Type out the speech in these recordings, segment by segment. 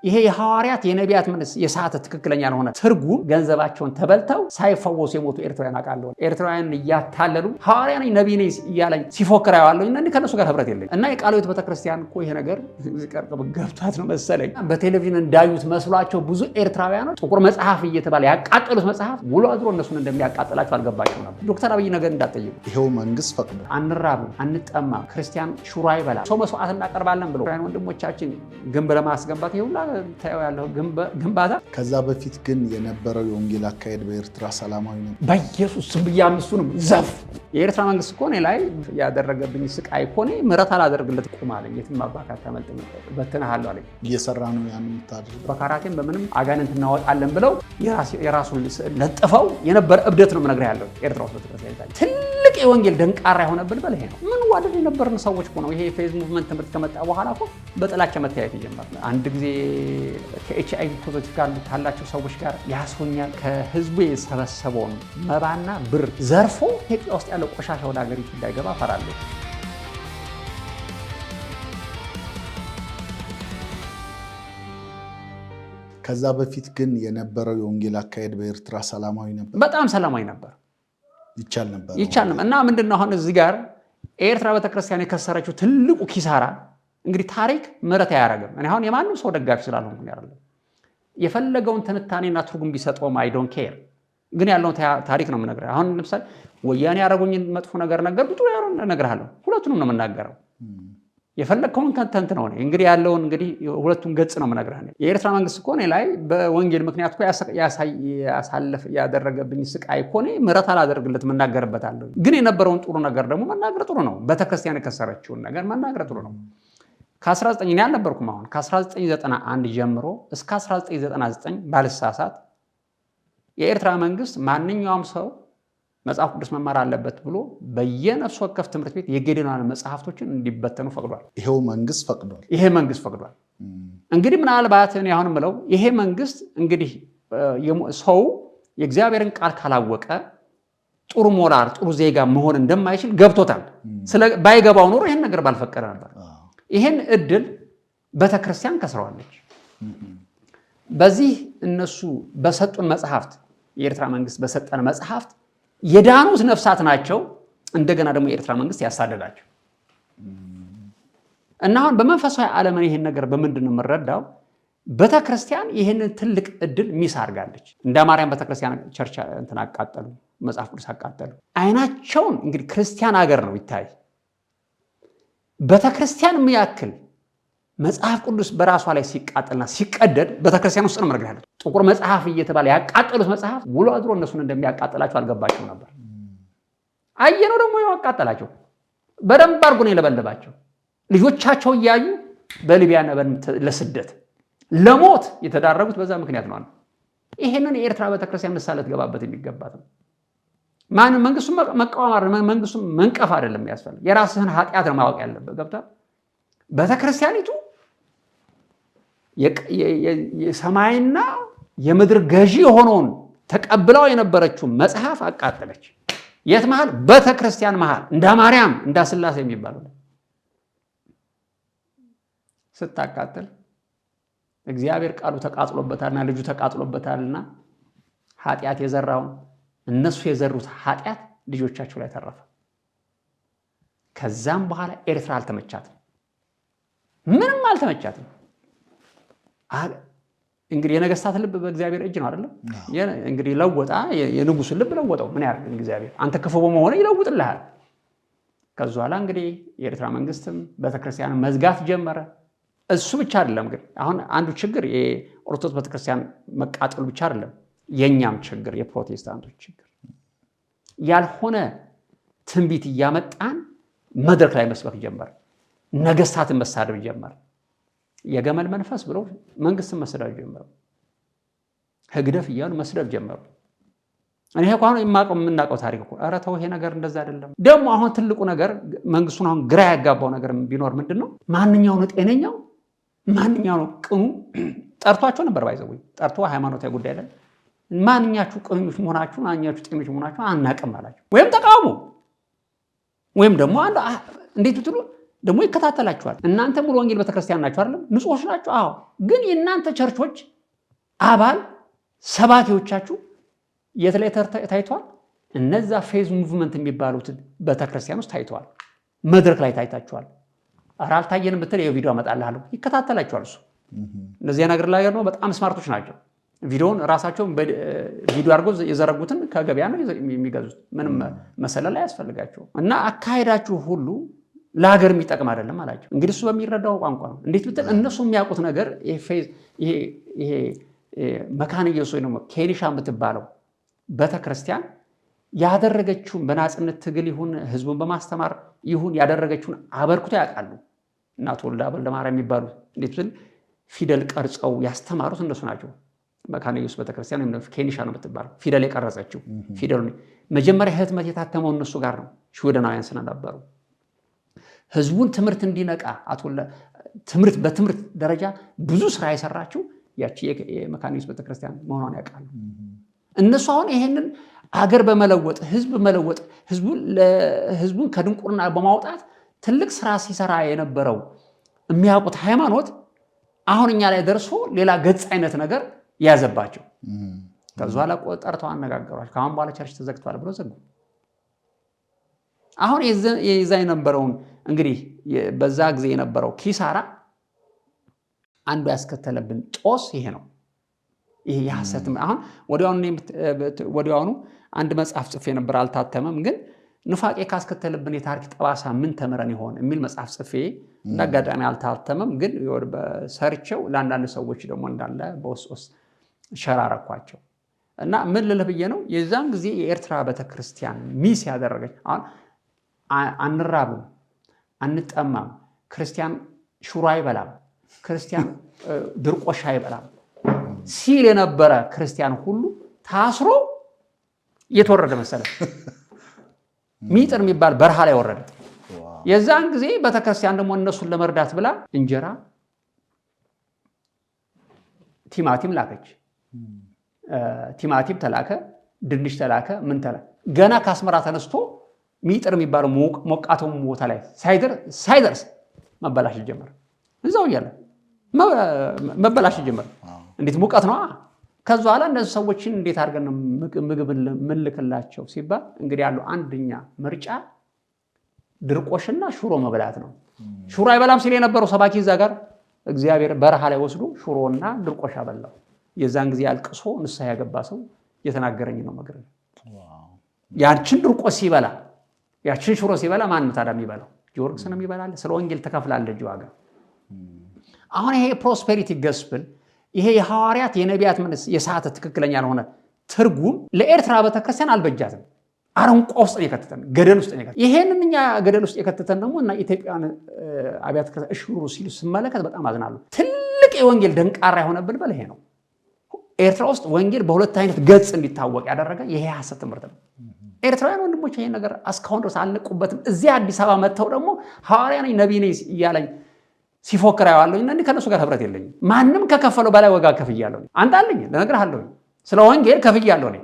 ይሄ የሐዋርያት የነቢያት ምን የሰዓተ ትክክለኛ ያልሆነ ትርጉም ገንዘባቸውን ተበልተው ሳይፈወሱ የሞቱ ኤርትራውያን አውቃለሁ። ኤርትራውያን እያታለሉ ሐዋርያ ነኝ ነብይ ነኝ እያለኝ ሲፎክር አያዋለሁ እና ከነሱ ጋር ህብረት የለኝ እና የቃለ ሕይወት ቤተክርስቲያን እኮ ይሄ ነገር ቀርቀብ ገብቷት ነው መሰለኝ በቴሌቪዥን እንዳዩት መስሏቸው ብዙ ኤርትራውያኖች ጥቁር መጽሐፍ እየተባለ ያቃጠሉት መጽሐፍ ውሎ አድሮ እነሱን እንደሚያቃጥላቸው አልገባቸው ነበር። ዶክተር አብይ ነገር እንዳጠየቁ ይሄው መንግስት ፈቅዶ አንራብም አንጠማም ክርስቲያን ሹራ ይበላል ሰው መስዋዕት እናቀርባለን ብሎ ወንድሞቻችን ግንብ ለማስገንባት ይሁላ ታየው ያለው ግንባታ። ከዛ በፊት ግን የነበረው የወንጌል አካሄድ በኤርትራ ሰላማዊ ነው። በኢየሱስ ስም ብያምሱንም ዘፍ የኤርትራ መንግስት እኮ እኔ ላይ ያደረገብኝ ስቃይ እኮ እኔ ምሕረት አላደርግለት ቁም አለኝ። የትም አባካት ተመልጥ በትነሃለሁ አለኝ። እየሰራ ነው ያን የምታደርገው በካራቴም በምንም አጋንንት እናወጣለን ብለው የራሱን ለጥፈው የነበረ እብደት ነው የምነግርህ ያለው ኤርትራ ውስጥ በተከታታይ ትልቅ የወንጌል ደንቃራ የሆነብን በል ይሄ ነው። ምን ዋደድ የነበርን ሰዎች እኮ ነው። ይሄ ፌዝ ሙቭመንት ትምህርት ከመጣ በኋላ እኮ በጥላቻ መተያየት የጀመርነው። አንድ ጊዜ ከኤችአይቪ ፖዚቲቭ ጋር ካላቸው ሰዎች ጋር ያስሆኛል ከህዝቡ የሰበሰበውን መባና ብር ዘርፎ ኢትዮጵያ ውስጥ ያለው ቆሻሻ ወደ ሀገሪቱ እንዳይገባ እፈራለሁ። ከዛ በፊት ግን የነበረው የወንጌል አካሄድ በኤርትራ ሰላማዊ ነበር። በጣም ሰላማዊ ነበር። ይቻል ነበር እና ምንድነው አሁን እዚህ ጋር ኤርትራ ቤተክርስቲያን የከሰረችው ትልቁ ኪሳራ እንግዲህ ታሪክ ምሕረት አያደርግም። እኔ አሁን የማንም ሰው ደጋፊ ስላልሆንኩኝ አይደለም። የፈለገውን ትንታኔና ትርጉም ቢሰጠውም አይ ዶንት ኬር። ግን ያለውን ታሪክ ነው የምነግርህ። አሁን ለምሳሌ ወያኔ ያደረጉኝን መጥፎ ነገር ብዙ እነግርሃለሁ። ሁለቱንም ነው የምናገረው። የፈለግከውን ከንተንት ነው እንግዲህ ያለውን እንግዲህ ሁለቱን ገጽ ነው የምነግርህ። የኤርትራ መንግስት እኮ እኔ ላይ በወንጌል ምክንያት እኮ ያሳለፍ ያደረገብኝ ስቃይ እኮ እኔ ምሕረት አላደርግለት የምናገርበታለሁ። ግን የነበረውን ጥሩ ነገር ደግሞ መናገር ጥሩ ነው። ቤተክርስቲያን የከሰረችውን ነገር መናገር ጥሩ ነው። ከ19 እኔ አልነበርኩም። አሁን ከ1991 ጀምሮ እስከ 1999 ባልሳሳት የኤርትራ መንግስት ማንኛውም ሰው መጽሐፍ ቅዱስ መማር አለበት ብሎ በየነፍስ ወከፍ ትምህርት ቤት የጌዴዎን መጽሐፍቶችን እንዲበተኑ ፈቅዷል። ይሄው መንግስት ፈቅዷል። ይሄ መንግስት ፈቅዷል። እንግዲህ ምናልባት እኔ አሁን ምለው ይሄ መንግስት እንግዲህ ሰው የእግዚአብሔርን ቃል ካላወቀ ጥሩ ሞራል ጥሩ ዜጋ መሆን እንደማይችል ገብቶታል። ባይገባው ኖሮ ይሄን ነገር ባልፈቀደ ነበር። ይሄን እድል ቤተክርስቲያን ከስረዋለች። በዚህ እነሱ በሰጡን መጽሐፍት የኤርትራ መንግስት በሰጠን መጽሐፍት የዳኑት ነፍሳት ናቸው። እንደገና ደግሞ የኤርትራ መንግስት ያሳደዳቸው እና አሁን በመንፈሳዊ ዓለም ይሄን ነገር በምንድን ነው የምንረዳው? ቤተክርስቲያን ይሄንን ትልቅ እድል ሚስ አድርጋለች። እንደ ማርያም ቤተክርስቲያን ቸርች እንትን አቃጠሉ፣ መጽሐፍ ቅዱስ አቃጠሉ። አይናቸውን እንግዲህ ክርስቲያን ሀገር ነው ይታይ። ቤተክርስቲያን የሚያክል መጽሐፍ ቅዱስ በራሷ ላይ ሲቃጠልና ሲቀደድ ቤተክርስቲያን ውስጥ ነው መርገሃለ። ጥቁር መጽሐፍ እየተባለ ያቃጠሉት መጽሐፍ ውሎ አድሮ እነሱን እንደሚያቃጥላቸው አልገባቸው ነበር። አየነው ደግሞ ያቃጠላቸው በደንብ አድርጎ ነው የለበለባቸው። ልጆቻቸው እያዩ በሊቢያ ነበር ለስደት ለሞት የተዳረጉት በዛ ምክንያት ነው። ይሄንን የኤርትራ ቤተክርስቲያን ምሳሌ ትገባበት የሚገባት ነው። ማንም መንግስቱን መቃወም አይደለም፣ መንግስቱን መንቀፍ አይደለም ያስፈልግ። የራስህን ኃጢአት ነው ማወቅ ያለበት። ገብታ ቤተክርስቲያኒቱ የሰማይና የምድር ገዢ የሆነውን ተቀብለው የነበረችው መጽሐፍ አቃጠለች። የት መሃል? ቤተክርስቲያን መሃል እንደ ማርያም እንደ ስላሴ የሚባለው ስታቃጥል እግዚአብሔር ቃሉ ተቃጥሎበታልና ልጁ ተቃጥሎበታልና ኃጢአት የዘራውን እነሱ የዘሩት ኃጢአት ልጆቻቸው ላይ ተረፈ። ከዛም በኋላ ኤርትራ አልተመቻትም፣ ምንም አልተመቻትም። እንግዲህ የነገስታት ልብ በእግዚአብሔር እጅ ነው አይደለም? እንግዲህ ለወጣ የንጉሱን ልብ ለወጠው። ምን ያርግ እግዚአብሔር? አንተ ክፉ በመሆነ ይለውጥልሃል። ከዛ በኋላ እንግዲህ የኤርትራ መንግስትም ቤተክርስቲያን መዝጋት ጀመረ። እሱ ብቻ አይደለም ግን አሁን አንዱ ችግር የኦርቶዶክስ ቤተክርስቲያን መቃጠሉ ብቻ አይደለም፣ የኛም ችግር የፕሮቴስታንቶች ችግር። ያልሆነ ትንቢት እያመጣን መድረክ ላይ መስበክ ጀመር፣ ነገስታትን መሳደብ ጀመር። የገመል መንፈስ ብለው መንግስትን መስደብ ጀመሩ። ህግደፍ እያሉ መስደብ ጀመሩ። እኔ እንኳን የምናውቀው ታሪክ እኮ ኧረ ተው ይሄ ነገር እንደዛ አይደለም። ደግሞ አሁን ትልቁ ነገር መንግስቱን አሁን ግራ ያጋባው ነገር ቢኖር ምንድነው? ማንኛው ነው ጤነኛው? ማንኛው ነው ቅኑ? ጠርቷቸው ነበር ባይዘው ጠርቶ ሃይማኖታዊ ጉዳይ ላይ ማንኛችሁ ቅኖች መሆናችሁ ማንኛችሁ ጤነኞች መሆናችሁ አናውቅም አላቸው። ወይም ተቃውሞ ወይም ደግሞ አንድ እንዴት ብትሉ ደግሞ ይከታተላችኋል። እናንተ ሙሉ ወንጌል ቤተክርስቲያን ናችሁ አይደል? ንጹሆች ናችሁ። አዎ። ግን የእናንተ ቸርቾች አባል ሰባኪዎቻችሁ የት ላይ ታይቷል? እነዛ ፌዝ ሙቭመንት የሚባሉት ቤተክርስቲያን ውስጥ ታይቷል። መድረክ ላይ ታይታችኋል። ኧረ አልታየንም ብትል የቪዲዮ አመጣልሃለሁ። ይከታተላችኋል እሱ። እነዚህ ነገር ላይ ነው በጣም ስማርቶች ናቸው። ቪዲዮውን ራሳቸውን ቪዲዮ አድርጎ የዘረጉትን ከገበያ ነው የሚገዙት። ምንም መሰለል አያስፈልጋቸው እና አካሄዳችሁ ሁሉ ለሀገር የሚጠቅም አይደለም አላቸው። እንግዲህ እሱ በሚረዳው ቋንቋ ነው። እንዴት ብትል እነሱ የሚያውቁት ነገር ይሄ መካነ ኢየሱስ ወይ ደግሞ ኬኒሻ የምትባለው ቤተክርስቲያን ያደረገችውን በናጽነት ትግል ይሁን ህዝቡን በማስተማር ይሁን ያደረገችውን አበርክቶ ያውቃሉ። እናቱ ወልዳ ወልደማርያም የሚባሉት እንዴት ብትል ፊደል ቀርጸው ያስተማሩት እነሱ ናቸው። መካነ ኢየሱስ ቤተክርስቲያን ወይም ኬኒሻ ነው የምትባለው ፊደል የቀረጸችው። ፊደሉን መጀመሪያ ህትመት የታተመው እነሱ ጋር ነው። ሽወደናውያን ስለነበሩ ህዝቡን ትምህርት እንዲነቃ ትምህርት በትምህርት ደረጃ ብዙ ስራ የሰራችው ያቺ የመካነ ኢየሱስ ቤተክርስቲያን መሆኗን ያውቃሉ። እነሱ አሁን ይሄንን አገር በመለወጥ ህዝብ መለወጥ ህዝቡን ከድንቁርና በማውጣት ትልቅ ስራ ሲሰራ የነበረው የሚያውቁት ሃይማኖት አሁን እኛ ላይ ደርሶ ሌላ ገጽ አይነት ነገር ያዘባቸው። ከዛ ላይ ጠርተው አነጋገሯቸው። ከአሁን በኋላ ቸርች ተዘግቷል ብሎ ዘጉ። አሁን የዛ የነበረውን እንግዲህ በዛ ጊዜ የነበረው ኪሳራ አንዱ ያስከተለብን ጦስ ይሄ ነው። ይሄ የሐሰት አሁን ወዲያውኑ አንድ መጽሐፍ ጽፌ ነበር፣ አልታተመም። ግን ኑፋቄ ካስከተለብን የታሪክ ጠባሳ ምን ተምረን ይሆን የሚል መጽሐፍ ጽፌ እንዳጋጣሚ አልታተመም። ግን ሰርቼው ለአንዳንድ ሰዎች ደግሞ እንዳለ በውስጥ ሸራረኳቸው እና ምን ልልህ ብዬ ነው የዛን ጊዜ የኤርትራ ቤተክርስቲያን ሚስ ያደረገች አሁን አንራብም፣ አንጠማም፣ ክርስቲያን ሽሮ አይበላም፣ ክርስቲያን ድርቆሽ አይበላም ሲል የነበረ ክርስቲያን ሁሉ ታስሮ የተወረደ መሰለ። ሚጥር የሚባል በረሃ ላይ ወረደ። የዛን ጊዜ ቤተክርስቲያን ደግሞ እነሱን ለመርዳት ብላ እንጀራ፣ ቲማቲም ላከች። ቲማቲም ተላከ፣ ድንች ተላከ፣ ምን ተላከ። ገና ከአስመራ ተነስቶ ሚጥር የሚባለው ሞቃተው ቦታ ላይ ሳይደርስ መበላሽ ጀመረ። እዛው እያለ መበላሽ ጀመረ። እንዴት ሙቀት ነው። ከዛ በኋላ እነዚህ ሰዎችን እንዴት አድርገን ምግብ ምልክላቸው ሲባል እንግዲህ ያለው አንደኛ ምርጫ ድርቆሽና ሽሮ መብላት ነው። ሽሮ አይበላም ሲል የነበረው ሰባኪ እዛ ጋር እግዚአብሔር በረሃ ላይ ወስዶ ሽሮና ድርቆሽ አበላው። የዛን ጊዜ አልቅሶ ንስሐ ያገባ ሰው የተናገረኝ ነው ነገር። ያችን ድርቆሽ ሲበላ ያችን ሽሮ ሲበላ ማን ታዲያ የሚበላው? ጊዮርጊስ ነው የሚበላል። ስለ ወንጌል ተከፍላለች ዋጋ። አሁን ይሄ ፕሮስፔሪቲ ገስፕል ይሄ የሐዋርያት የነቢያት የሰዓት ትክክለኛ ያልሆነ ትርጉም ለኤርትራ ቤተክርስቲያን አልበጃትም። አረንቋ ውስጥ ነው የከተተን፣ ገደል ውስጥ ነው የከተተን። ይሄንን እኛ ገደል ውስጥ የከተተን ደግሞ እና ኢትዮጵያን አብያተ ክርስቲያን እሽሩ ሲሉ ስመለከት በጣም አዝናለሁ። ትልቅ የወንጌል ደንቃራ የሆነብን በል ይሄ ነው። ኤርትራ ውስጥ ወንጌል በሁለት አይነት ገጽ እንዲታወቅ ያደረገ ይሄ ሐሰት ትምህርት ነው። ኤርትራውያን ወንድሞች ይሄን ነገር እስካሁን ድረስ አልነቁበትም። እዚህ አዲስ አበባ መጥተው ደግሞ ሐዋርያ ነኝ ነቢይ ነኝ እያለኝ ሲፎክር ያዋለሁ እና ከነሱ ጋር ህብረት የለኝም። ማንም ከከፈለው በላይ ወጋ ከፍያለሁ። አንተ አለኝ ልነግርሃለሁ፣ ስለ ወንጌል ከፍያለሁ። እኔ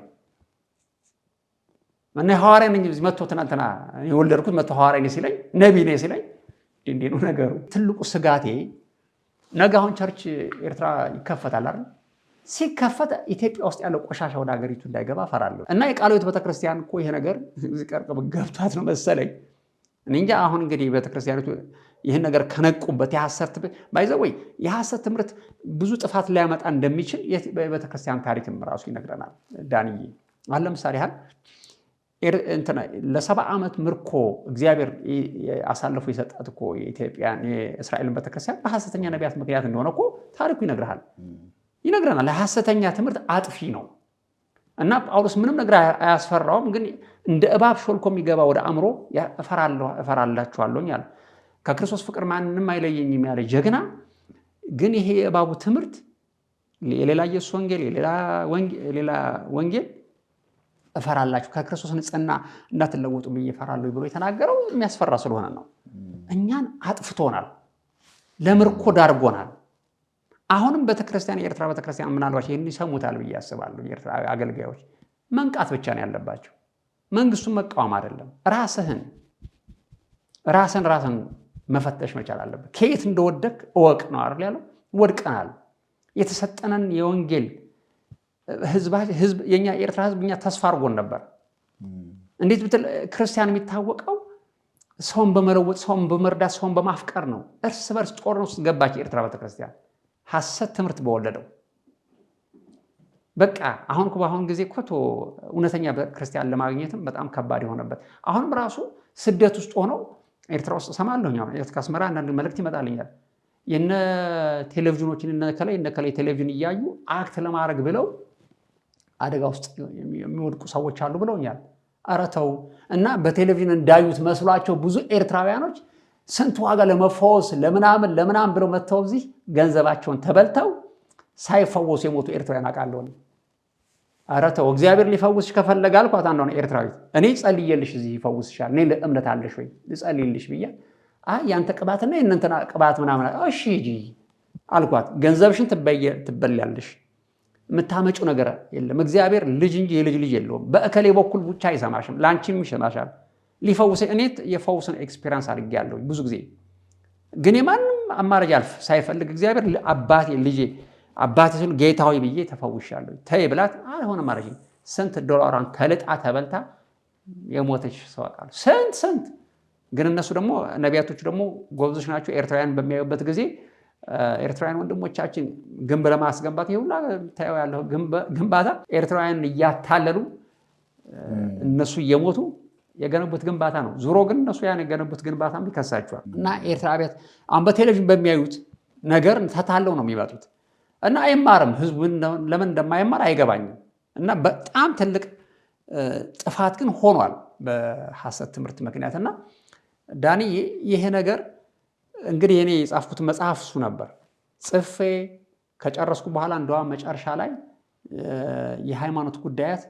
እና ሐዋርያ ነኝ መጥቶ ትናንትና የወለድኩት መጥቶ ሐዋርያ ነኝ ሲለኝ ነቢይ ነኝ ሲለኝ እንዴ ነው ነገሩ። ትልቁ ስጋቴ ነገ አሁን ቸርች ኤርትራ ይከፈታል አይደል? ሲከፈት ኢትዮጵያ ውስጥ ያለው ቆሻሻ ወደ ሀገሪቱ እንዳይገባ ፈራለሁ። እና የቃለ ሕይወት ቤተክርስቲያን እኮ ይሄ ነገር እዚህ ቀርቀብ ገብቷት ነው መሰለኝ። እኔ እንጃ። አሁን እንግዲህ ቤተክርስቲያኒቱ ይህን ነገር ከነቁበት ባይዘወይ የሐሰት ትምህርት ብዙ ጥፋት ሊያመጣ እንደሚችል በቤተክርስቲያን ታሪክም ራሱ ይነግረናል። ዳንዬ አሁን ለምሳሌ ያህል ለ70 ዓመት ምርኮ እግዚአብሔር አሳልፎ የሰጣት እኮ የእስራኤልን ቤተክርስቲያን በሐሰተኛ ነቢያት ምክንያት እንደሆነ እኮ ታሪኩ ይነግረናል። የሐሰተኛ ትምህርት አጥፊ ነው እና ጳውሎስ ምንም ነገር አያስፈራውም። ግን እንደ እባብ ሾልኮ የሚገባ ወደ አእምሮ እፈራላችኋለሁ አለ። ከክርስቶስ ፍቅር ማንም አይለየኝም ያለ ጀግና። ግን ይሄ የእባቡ ትምህርት የሌላ ኢየሱስ ወንጌል የሌላ ወንጌል እፈራላችሁ ከክርስቶስ ንጽሕና እንዳትለወጡ ብዬ እፈራለሁ ብሎ የተናገረው የሚያስፈራ ስለሆነ ነው። እኛን አጥፍቶናል፣ ለምርኮ ዳርጎናል። አሁንም ቤተክርስቲያን የኤርትራ ቤተክርስቲያን ምናልባት ይህን ይሰሙታል ብዬ አስባለሁ። የኤርትራ አገልጋዮች መንቃት ብቻ ነው ያለባቸው። መንግስቱን መቃወም አይደለም፣ ራስን መፈተሽ መቻል አለበት። ከየት እንደወደቅ እወቅ ነው አይደል ያለው። ወድቀናል። የተሰጠነን የወንጌል ህዝብ የኛ ኤርትራ ህዝብ እኛ ተስፋ አድርጎን ነበር። እንዴት ብትል ክርስቲያን የሚታወቀው ሰውን በመለወጥ ሰውን በመርዳት ሰውን በማፍቀር ነው። እርስ በርስ ጦርነት ውስጥ ገባች ኤርትራ ቤተክርስቲያን ሐሰት ትምህርት በወለደው። በቃ በአሁን ጊዜ እኮ እውነተኛ ክርስቲያን ለማግኘትም በጣም ከባድ የሆነበት አሁንም ራሱ ስደት ውስጥ ሆነው ኤርትራ ውስጥ ሰማለሁኝ። ከአስመራ አንዳንድ መልእክት ይመጣልኛል። የነ ቴሌቪዥኖችን እነ ከላይ ቴሌቪዥን እያዩ አክት ለማድረግ ብለው አደጋ ውስጥ የሚወድቁ ሰዎች አሉ ብለውኛል። ኧረ ተው እና በቴሌቪዥን እንዳዩት መስሏቸው ብዙ ኤርትራውያኖች ስንት ዋጋ ለመፈወስ ለምናምን ብለው መጥተው እዚህ ገንዘባቸውን ተበልተው ሳይፈወሱ የሞቱ ኤርትራውያን አውቃለሁ። ኧረ ተው እግዚአብሔር ሊፈውስሽ ከፈለገ አልኳት አንዷን ኤርትራዊት፣ እኔ ጸልዬልሽ እዚህ ይፈውስሻል፣ እኔ እምነት አለሽ ወይ ልጸልይልሽ ብያት፣ አይ ያንተ ቅባትና የእናንተና ቅባት ምናምን፣ እሺ ሂጂ አልኳት። ገንዘብሽን ትበልያለሽ፣ የምታመጪው ነገር የለም። እግዚአብሔር ልጅ እንጂ የልጅ ልጅ የለውም። በእከሌ በኩል ብቻ አይሰማሽም፣ ለአንቺም ይሰማሻል። ሊፈውስ እኔ የፈውስን ኤክስፔሪንስ አድርጌያለሁ ብዙ ጊዜ። ግን የማንም አማራጭ አልፍ ሳይፈልግ እግዚአብሔር አባቴ ልጄ አባቴ ስል ጌታ ሆይ ብዬ ተፈውሻለሁ። ተይ ብላት አልሆነም አለችኝ። ስንት ዶላሯን ተልጣ ተበልታ የሞተች ሰው አውቃለሁ። ስንት ግን እነሱ ደግሞ ነቢያቶቹ ደግሞ ጎበዞች ናቸው። ኤርትራውያን በሚያዩበት ጊዜ ኤርትራውያን ወንድሞቻችን ግንብ ለማስገንባት ይሁላ ታየው ያለው ግንባታ ኤርትራውያን እያታለሉ እነሱ እየሞቱ የገነቡት ግንባታ ነው። ዙሮ ግን እነሱ ያን የገነቡት ግንባታም ይከሳቸዋል። እና ኤርትራ ቤት አሁን በቴሌቪዥን በሚያዩት ነገር ተታለው ነው የሚመጡት። እና አይማርም። ህዝቡ ለምን እንደማይማር አይገባኝም። እና በጣም ትልቅ ጥፋት ግን ሆኗል በሐሰት ትምህርት ምክንያት። እና ዳኒ ይሄ ነገር እንግዲህ እኔ የጻፍኩት መጽሐፍ እሱ ነበር። ጽፌ ከጨረስኩ በኋላ እንደውም መጨረሻ ላይ የሃይማኖት ጉዳያት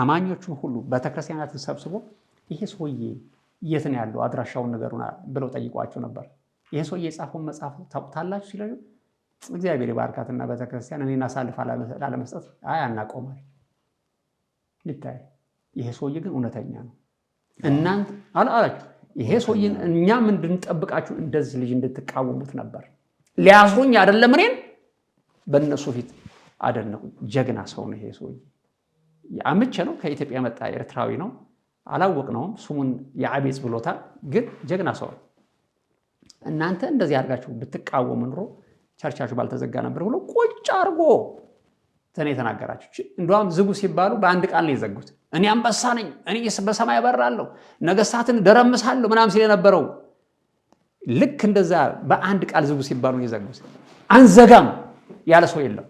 አማኞቹን ሁሉ ቤተክርስቲያናትን ሰብስቦ ይሄ ሰውዬ የት ነው ያለው አድራሻውን ነገሩን ብለው ጠይቋቸው ነበር። ይሄ ሰውዬ የጻፈውን መጽሐፍ ታውቁታላችሁ ሲሉ እግዚአብሔር ይባርካትና ቤተክርስቲያን እኔን አሳልፋ ላለመስጠት አናቆማል ልታይ ይሄ ሰውዬ ግን እውነተኛ ነው እናንተ አላችሁ ይሄ ሰውዬን እኛም እንድንጠብቃችሁ እንደዚህ ልጅ እንድትቃወሙት ነበር። ሊያስሩኝ አይደለም እኔን በእነሱ ፊት አደነቁ። ጀግና ሰው ነው ይሄ ሰውዬ። አምቼ ነው ከኢትዮጵያ መጣ ኤርትራዊ ነው አላወቅነውም። ስሙን የአቤጽ ብሎታል። ግን ጀግና ሰው እናንተ እንደዚህ አድርጋችሁ ብትቃወሙ ኑሮ ቸርቻችሁ ባልተዘጋ ነበር ብሎ ቁጭ አድርጎ ተኔ ተናገራችሁ። እንደውም ዝጉ ሲባሉ በአንድ ቃል ነው የዘጉት። እኔ አንበሳ ነኝ፣ እኔ በሰማይ በራለሁ፣ ነገስታትን ደረምሳለሁ ምናምን ሲል የነበረው ልክ እንደዛ በአንድ ቃል ዝጉ ሲባሉ ነው የዘጉት። አንዘጋም ያለ ሰው የለም።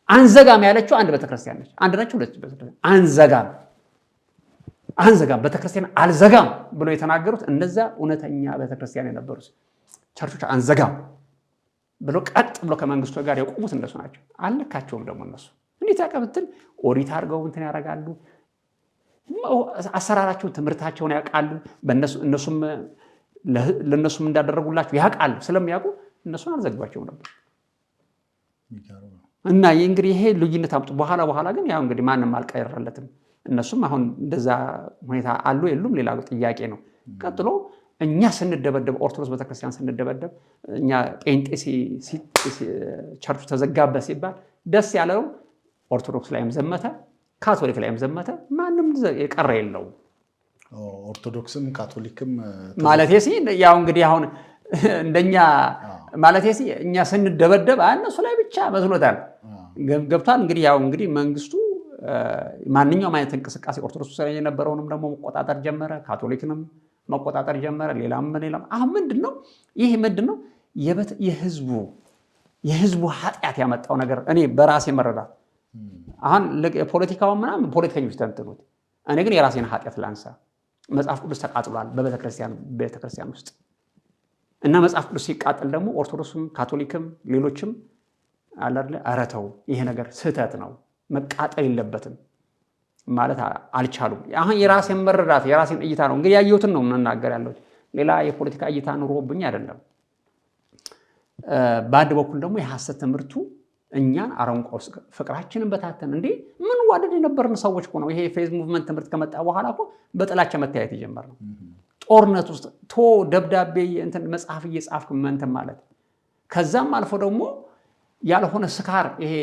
አንዘጋም ያለችው አንድ ቤተክርስቲያን ነች። አንድ ናቸው ሁለት ቤተክርስቲያን። አንዘጋም ቤተክርስቲያን አልዘጋም ብሎ የተናገሩት እነዛ እውነተኛ ቤተክርስቲያን የነበሩት ቸርቾች አንዘጋም ብሎ ቀጥ ብሎ ከመንግስቱ ጋር የቆሙት እነሱ ናቸው። አልነካቸውም ደግሞ እነሱ እንዴት ያቀብትን ኦዲት አድርገው እንትን ያደርጋሉ። አሰራራቸውን ትምህርታቸውን ያውቃሉ። ለእነሱም እንዳደረጉላቸው ያውቃሉ። ስለሚያውቁ እነሱን አልዘግባቸውም ነበር። እና እንግዲህ ይሄ ልዩነት አምጡ። በኋላ ግን ያው እንግዲህ ማንም አልቀረለትም። እነሱም አሁን እንደዛ ሁኔታ አሉ የሉም ሌላ ጥያቄ ነው። ቀጥሎ እኛ ስንደበደብ ኦርቶዶክስ ቤተክርስቲያን ስንደበደብ እኛ ጴንጤ ቸርቹ ተዘጋበት ሲባል ደስ ያለው ኦርቶዶክስ ላይም ዘመተ፣ ካቶሊክ ላይም ዘመተ። ማንም የቀረ የለው። ኦርቶዶክስም ካቶሊክም ማለት ያው እንግዲህ አሁን እንደኛ ማለት እኛ ስንደበደብ እነሱ ላይ ብቻ መስሎታል። ገብቷል። እንግዲህ ያው እንግዲህ መንግስቱ ማንኛውም አይነት እንቅስቃሴ ኦርቶዶክስ ላይ የነበረውንም ደግሞ መቆጣጠር ጀመረ፣ ካቶሊክንም መቆጣጠር ጀመረ። ሌላም አሁን ምንድነው ይሄ ምንድነው የህዝቡ ኃጢአት ያመጣው ነገር እኔ በራሴ መረዳት አሁን የፖለቲካው ምናምን ፖለቲከኞች ተንትኑት። እኔ ግን የራሴን ኃጢአት ላንሳ። መጽሐፍ ቅዱስ ተቃጥሏል በቤተክርስቲያን ውስጥ እና መጽሐፍ ቅዱስ ሲቃጠል ደግሞ ኦርቶዶክስም ካቶሊክም ሌሎችም ኧረ ተው ይሄ ነገር ስህተት ነው መቃጠል የለበትም ማለት አልቻሉም። አሁን የራሴን መረዳት የራሴን እይታ ነው እንግዲህ ያየሁትን ነው የምናገር ያለው። ሌላ የፖለቲካ እይታ ኑሮብኝ አይደለም። በአንድ በኩል ደግሞ የሐሰት ትምህርቱ እኛን አረንቋ ውስጥ ፍቅራችንን በታተን። እንዴ ምን ዋደድ የነበርን ሰዎች እኮ ነው። ይሄ የፌዝ ሙቭመንት ትምህርት ከመጣ በኋላ እኮ በጥላቻ መታየት የጀመርነው። ጦርነት ውስጥ ደብዳቤ እንትን መጽሐፍ እየጻፍክ እንትን ማለት ከዛም አልፎ ደግሞ ያልሆነ ስካር ይሄ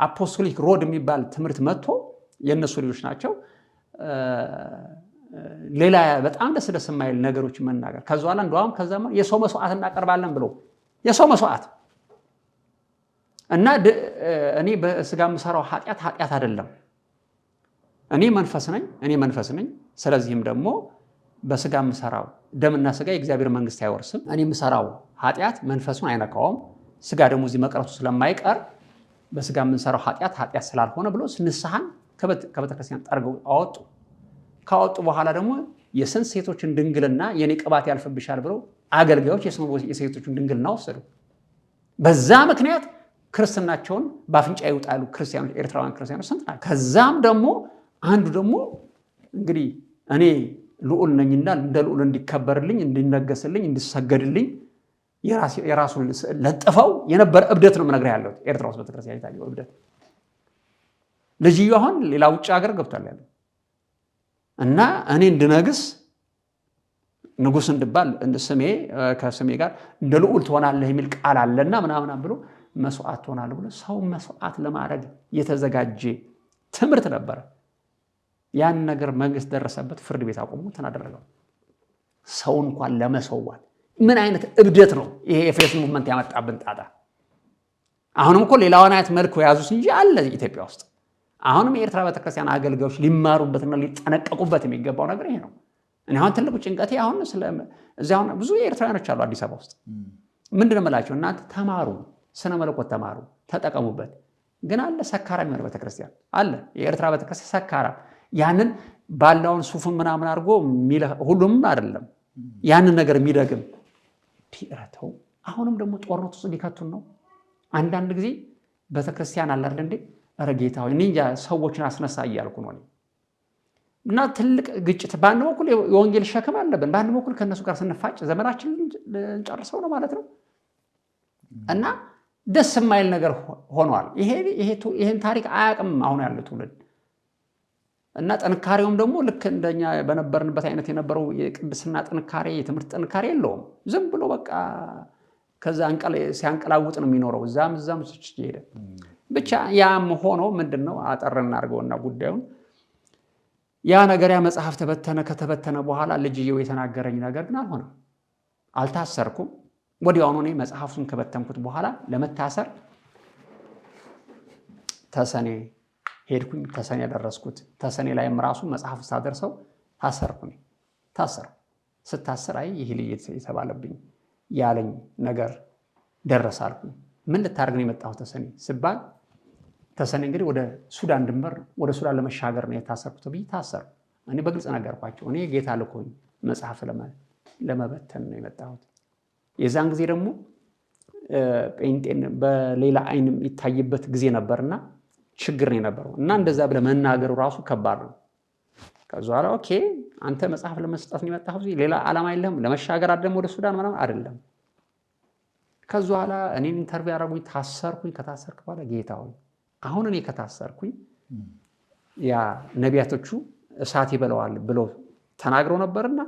አፖስቶሊክ ሮድ የሚባል ትምህርት መጥቶ የነሱ ልጆች ናቸው ሌላ በጣም ደስ የማይል ነገሮች መናገር ከዛ በኋላ እንደውም ከዛም የሰው መስዋዕት እናቀርባለን ብሎ የሰው መስዋዕት እና እኔ በስጋ የምሰራው ኃጢአት አይደለም እኔ መንፈስ ነኝ ስለዚህም ደግሞ በስጋ የምሰራው ደምና ስጋ የእግዚአብሔር መንግስት አይወርስም እኔ የምሰራው ኃጢአት መንፈሱን አይነካውም ስጋ ደግሞ እዚህ መቅረቱ ስለማይቀር በስጋ የምንሰራው ኃጢአት ስላልሆነ ብሎ ንስሐን ከቤተክርስቲያን ጠርገው ካወጡ በኋላ ደግሞ የስንት ሴቶችን ድንግልና የኔ ቅባት ያልፍብሻል ብለው አገልጋዮች የሴቶችን ድንግልና ወሰዱ በዛ ምክንያት ክርስትናቸውን በአፍንጫ ይውጣሉ ክርስቲያኖች ኤርትራውያን ክርስቲያኖች ስንት ናቸው ከዛም ደግሞ አንዱ ደግሞ እንግዲህ እኔ ልዑል ነኝና እንደ ልዑል እንዲከበርልኝ እንዲነገስልኝ እንዲሰገድልኝ የራሱን ለጥፈው የነበረ እብደት ነው መነግርህ ያለው ኤርትራ ውስጥ ቤተክርስቲያን የታየው እብደት ልጅየው አሁን ሌላ ውጭ ሀገር ገብቷል ያለው እና እኔ እንድነግስ ንጉስ እንድባል ከስሜ ጋር እንደ ልዑል ትሆናለህ የሚል ቃል አለና ምናምን ብሎ መስዋዕት ትሆናለህ ብሎ ሰው መስዋዕት ለማድረግ የተዘጋጀ ትምህርት ነበር ያን ነገር መንግስት ደረሰበት ፍርድ ቤት አቆሙ ተናደረገው ሰው እንኳን ለመሰዋት ምን አይነት እብደት ነው ይሄ የፌስ ሙቭመንት ያመጣብን ጣጣ አሁንም እኮ ሌላውን አይነት መልኩ ያዙት እንጂ አለ ኢትዮጵያ ውስጥ አሁንም የኤርትራ ቤተክርስቲያን አገልጋዮች ሊማሩበትና ሊጠነቀቁበት የሚገባው ነገር ይሄ ነው እኔ አሁን ትልቁ ጭንቀቴ አሁን እዚያው ብዙ ኤርትራውያኖች አሉ አዲስ አበባ ውስጥ ምንድነው መላቸው እናንተ ተማሩ ስነ መለኮት ተማሩ ተጠቀሙበት ግን አለ ሰካራም የሆነ ቤተክርስቲያን አለ የኤርትራ ቤተክርስቲያን ሰካራ ያንን ባላውን ሱፍን ምናምን አድርጎ ሁሉም አይደለም ያንን ነገር የሚደግም ፒራተው አሁንም ደግሞ ጦርነት ውስጥ ሊከቱን ነው አንዳንድ ጊዜ ቤተክርስቲያን አለ አይደል እንዴ ረጌታው እንጃ ሰዎችን አስነሳ እያልኩ ነው እና ትልቅ ግጭት በአንድ በኩል የወንጌል ሸክም አለብን በአንድ በኩል ከነሱ ጋር ስንፋጭ ዘመናችን እንጨርሰው ነው ማለት ነው እና ደስ የማይል ነገር ሆኗል ይሄን ታሪክ አያውቅም አሁን ያለው ትውልድ እና ጥንካሬውም ደግሞ ልክ እንደኛ በነበርንበት አይነት የነበረው የቅድስና ጥንካሬ የትምህርት ጥንካሬ የለውም ዝም ብሎ በቃ ከዛ ሲያንቀላውጥ ነው የሚኖረው እዛም ይሄደ ብቻ ያም ሆኖ ምንድነው አጠረና አድርገውና ጉዳዩን ያ ነገር ያ መጽሐፍ ከተበተነ በኋላ ልጅየው የተናገረኝ ነገር ግን አልሆነም አልታሰርኩም ወዲያውኑ እኔ መጽሐፉን ከበተንኩት በኋላ ለመታሰር ተሰኔ ሄድኩኝ ተሰኔ ያደረስኩት ተሰኔ ላይም ራሱ መጽሐፍ ሳደርሰው ታሰርኩ ስታሰር ይሄ ልጅ የተባለብኝ ያለኝ ነገር ደረሳልኩ ምን ልታርግ ነው የመጣው ተሰኔ ሲባል ተሰኔ እንግዲህ ወደ ሱዳን ድንበር ወደ ሱዳን ለመሻገር ነው የታሰርኩት ብዬ ታሰርኩ እኔ በግልጽ ነገርኳቸው እኔ ጌታ ልኮኝ መጽሐፍ ለመበተን ነው የመጣሁት የዛን ጊዜ ደግሞ ጴንጤን በሌላ አይንም ይታይበት ጊዜ ነበርና ችግር ነው የነበረው እና እንደዛ ብለ መናገሩ ራሱ ከባድ ነው ከዛ በኋላ ኦኬ አንተ መጽሐፍ ለመስጠት ነው የመጣኸው ሌላ ዓላማ የለህም ለመሻገር አይደለም ወደ ሱዳን ማለት አይደለም ከዛ በኋላ እኔን ኢንተርቪው ያደረጉኝ ታሰርኩኝ ከታሰርኩ በኋላ ጌታ ሆይ አሁን እኔ ከታሰርኩኝ ያ ነቢያቶቹ እሳት ይበለዋል ብሎ ተናግረው ነበርና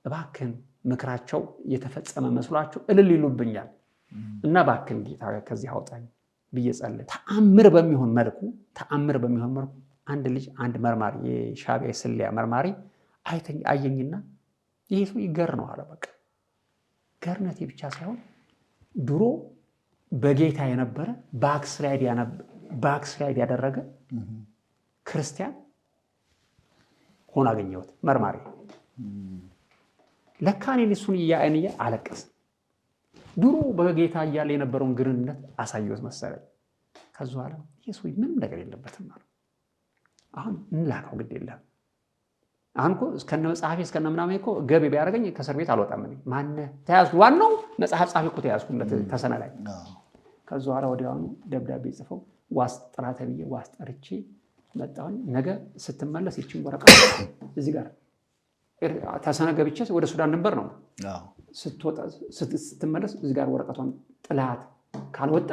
እባክን ምክራቸው የተፈጸመ መስሏቸው እልል ይሉብኛል እና እባክን ጌታ ከዚህ አውጣኝ ብዬ ጸለይኩ ተአምር በሚሆን መልኩ አንድ ልጅ አንድ መርማሪ የሻዕቢያ የስለላ መርማሪ አየኝና ይሄ ሰው ይገር ነው አለ በቃ ገርነቴ ብቻ ሳይሆን ድሮ በጌታ የነበረ ባክስላይድ ያደረገ ክርስቲያን ሆኖ አገኘሁት መርማሪ ለካኔ እሱን ያያንያ አለቀሰ ድሮ በጌታ እያለ የነበረውን ግንኙነት አሳየሁት መሰለኝ ከዛ በኋላ ኢየሱስ ምንም ነገር የለበትም ማለት አሁን እንላካው ግድ የለም አሁን እኮ እስከነ መጽሐፌ እስከነ ምናምን እኮ ገቢ ቢያደርገኝ ከእስር ቤት አልወጣም እኔ ማን ተያዝኩ ዋናው መጽሐፍ ጻፊ እኮ ተያዝኩለት ተሰነ ላይ ከዛ በኋላ ወዲያውኑ ደብዳቤ ጽፈው ዋስ ጥራ ተብዬ ዋስ ጠርቼ መጣሁኝ ነገ ስትመለስ ይቺን ወረቀት እዚህ ጋር ተሰነ ገብቼ ወደ ሱዳን ድንበር ነው ስትመለስ እዚህ ጋር ወረቀቷን ጥላት ካልወጣ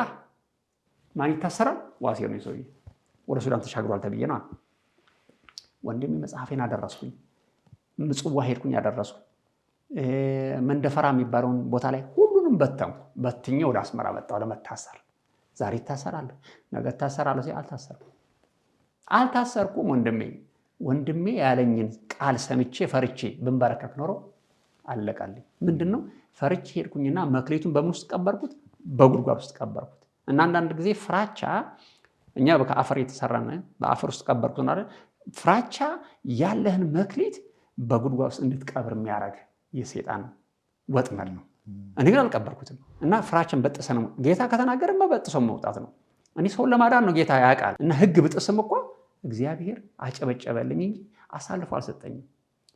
ማን ይታሰራል ዋሴ ነው ይሶይ ወደ ሱዳን ተሻግሯል ተብዬ ነው ወንድሜ መጽሐፌን አደረስኩኝ ምጽዋ ሄድኩኝ ያደረስኩ መንደፈራ የሚባለውን ቦታ ላይ ሁሉንም በትኜ ወደ አስመራ መጣሁ ለመታሰር። ዛሬ እታሰራለሁ፣ ነገ እታሰራለሁ ሲል አልታሰርኩም። ወንድሜ ያለኝን ቃል ሰምቼ ፈርቼ ብንበረከክ ኖሮ አለቃልኝ። ምንድነው ፈርቼ ሄድኩኝና መክሊቱን በምን ውስጥ ቀበርኩት? በጉድጓድ ውስጥ ቀበርኩት። እና አንዳንድ ጊዜ ፍራቻ እኛ ከአፈር የተሰራነ በአፈር ውስጥ ቀበርኩት አይደል? ፍራቻ ያለህን መክሊት በጉድጓድ ውስጥ እንድትቀብር የሚያደርግ የሰይጣን ወጥመድ ነው። እኔ ግን አልቀበርኩትም። እና ፍራቻን በጥሰ ነው ጌታ ከተናገረማ በጥሶ መውጣት ነው። እኔ ሰውን ለማዳን ነው ጌታ ያውቃል። እና ህግ ብጥስም እኮ እግዚአብሔር አጨበጨበልኝ እንጂ አሳልፎ አልሰጠኝም።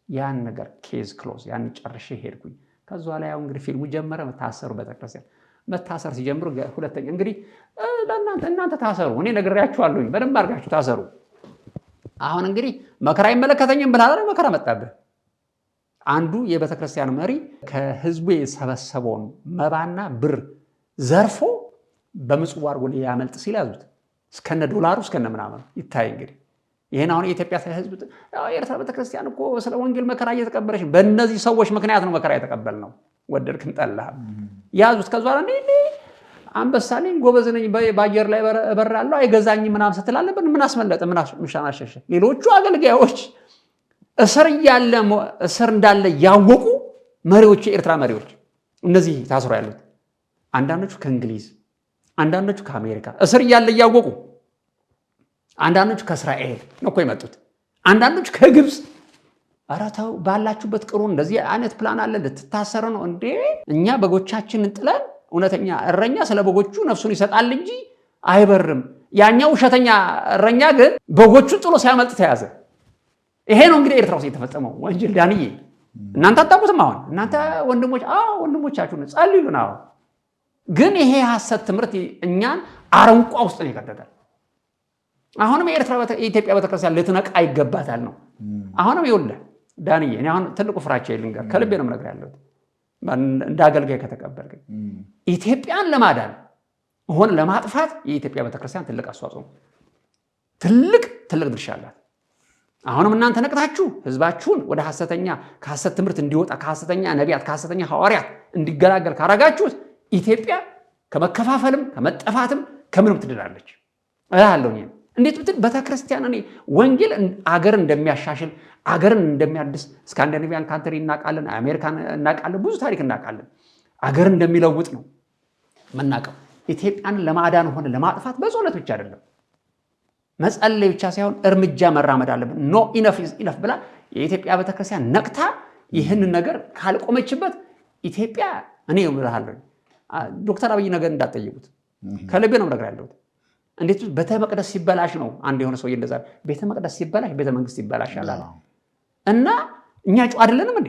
ያን ነገር ኬዝ ክሎዝ ያን ጨርሼ ሄድኩኝ። ከዛ ላይ ያው እንግዲህ ፊልሙ ጀመረ። መታሰሩ ቤተክርስቲያን መታሰር ሲጀምሩ ሁለተኛ እንግዲህ እናንተ ታሰሩ፣ እኔ ነግሬያችኋለሁኝ፣ በደንብ አድርጋችሁ ታሰሩ። አሁን እንግዲህ መከራ አይመለከተኝም ብለህ መከራ መጣብህ። አንዱ የቤተክርስቲያን መሪ ከህዝቡ የሰበሰበውን መባና ብር ዘርፎ በምጽዋ አድርጎ ሊያመልጥ ሲል ያዙት። እስከነ ዶላሩ እስከነ ምናምን ይታይ። እንግዲህ ይሄን አሁን የኢትዮጵያ ህዝብ የኤርትራ ቤተክርስቲያን እኮ ስለ ወንጌል መከራ እየተቀበለች በእነዚህ ሰዎች ምክንያት ነው መከራ የተቀበልነው። ወደድክም ጠላህም ያዙት። ከዛ ላይ አንበሳ ነኝ ጎበዝ ነኝ በአየር ላይ እበራለሁ አይገዛኝም ምናምን ስትላለብን ምን አስመለጠ? ምን አሸሸ? ሌሎቹ አገልጋዮች እስር እንዳለ ያወቁ መሪዎች፣ የኤርትራ መሪዎች እነዚህ ታስሮ ያሉት አንዳንዶቹ ከእንግሊዝ፣ አንዳንዶቹ ከአሜሪካ እስር እያለ እያወቁ፣ አንዳንዶቹ ከእስራኤል ነው እኮ የመጡት፣ አንዳንዶቹ ከግብፅ። ኧረ ተው ባላችሁበት ቅሩ፣ እንደዚህ አይነት ፕላን አለ ልትታሰሩ ነው እንዴ? እኛ በጎቻችንን ጥለን እውነተኛ እረኛ ስለ በጎቹ ነፍሱን ይሰጣል እንጂ አይበርም። ያኛው ውሸተኛ እረኛ ግን በጎቹን ጥሎ ሲያመልጥ ተያዘ። ይሄ ነው እንግዲህ ኤርትራ ውስጥ የተፈጸመው ወንጀል። ዳንዬ እናንተ አታውቁትም። አሁን እናንተ ወንድሞቻችሁን ጸልዩልን። አሁን ግን ይሄ ሐሰት ትምህርት እኛን አረንቋ ውስጥ ነው የከተተል። አሁንም የኢትዮጵያ ቤተክርስቲያን ልትነቃ ይገባታል ነው። አሁንም ይኸውልህ ዳንዬ፣ እኔ አሁን ትልቁ ፍራቻ ልንገር፣ ከልቤ ነው የምነግርህ ያለሁት እንደ አገልጋይ ከተቀበልክ ኢትዮጵያን ለማዳን ሆነ ለማጥፋት የኢትዮጵያ ቤተክርስቲያን ትልቅ አስተዋጽኦ ነው። ትልቅ ድርሻ አላት። አሁንም እናንተ ነቅታችሁ ህዝባችሁን ወደ ከሐሰት ትምህርት እንዲወጣ ከሐሰተኛ ነቢያት ከሐሰተኛ ሐዋርያት እንዲገላገል ካረጋችሁት ኢትዮጵያ ከመከፋፈልም ከመጠፋትም ከምንም ትድናለች እላለሁ። እንዴት ብትል ቤተክርስቲያን እኔ ወንጌል አገርን እንደሚያሻሽል አገርን እንደሚያድስ ስካንዲኔቪያን ካንትሪ እናውቃለን፣ አሜሪካን እናውቃለን፣ ብዙ ታሪክ እናውቃለን። አገርን እንደሚለውጥ ነው መናቀው። ኢትዮጵያን ለማዳን ሆነ ለማጥፋት በጸሎት ብቻ አይደለም መጸለይ ብቻ ሳይሆን እርምጃ መራመድ አለብን። ኖ ኢነፍ ኢዝ ኢነፍ ብላ የኢትዮጵያ ቤተክርስቲያን ነቅታ ይህንን ነገር ካልቆመችበት ኢትዮጵያ እኔ እምልሃለሁ ዶክተር አብይ ነገር እንዳትጠይቁት ከልቤ ነው ነገር ያለሁት። እንዴት ቤተ መቅደስ ሲበላሽ ነው አንድ የሆነ ሰው እንደዛ ቤተ መቅደስ ሲበላሽ ቤተ መንግስት ይበላሻል አለ። እና እኛ ጨው አይደለንም እንዴ?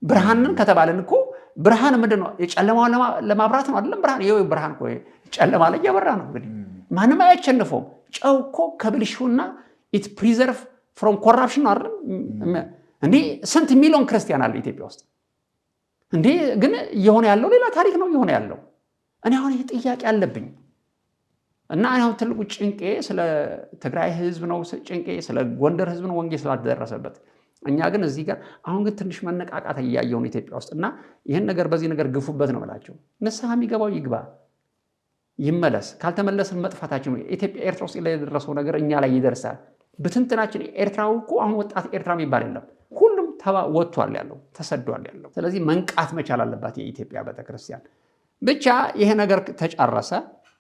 ብርሃንን ከተባለን እኮ ብርሃን ምንድነው? የጨለማውን ለማብራት ነው አይደለም? ብርሃን እኮ ጨለማ ላይ እያበራ ነው። እንግዲህ ማንም አያቸንፈውም። ጨው እኮ ከብልሹና ኢት ፕሪዘርቭ ፍሮም ኮራፕሽን ነው አይደለም? እንዴ ስንት ሚሊዮን ክርስቲያን አለ ኢትዮጵያ ውስጥ እንዴ! ግን እየሆነ ያለው ሌላ ታሪክ ነው እየሆነ ያለው። እኔ አሁን ይሄ ጥያቄ አለብኝ እና አሁን ትልቁ ጭንቄ ስለ ትግራይ ህዝብ ነው፣ ጭንቄ ስለ ጎንደር ህዝብ ነው፣ ወንጌል ስላልደረሰበት። እኛ ግን እዚህ ጋር አሁን ግን ትንሽ መነቃቃት እያየሁ ነው ኢትዮጵያ ውስጥ። እና ይህን ነገር በዚህ ነገር ግፉበት ነው እላቸው። ንስሐ የሚገባው ይግባ ይመለስ። ካልተመለስን መጥፋታችን ነው። ኢትዮጵያ ኤርትራ ውስጥ ላይ የደረሰው ነገር እኛ ላይ ይደርሳል። ብትንትናችን ኤርትራው እኮ አሁን ወጣት ኤርትራ የሚባል የለም። ሁሉም ወጥቷል ያለው ተሰዷል ያለው። ስለዚህ መንቃት መቻል አለባት የኢትዮጵያ ቤተክርስቲያን። ብቻ ይሄ ነገር ተጨረሰ።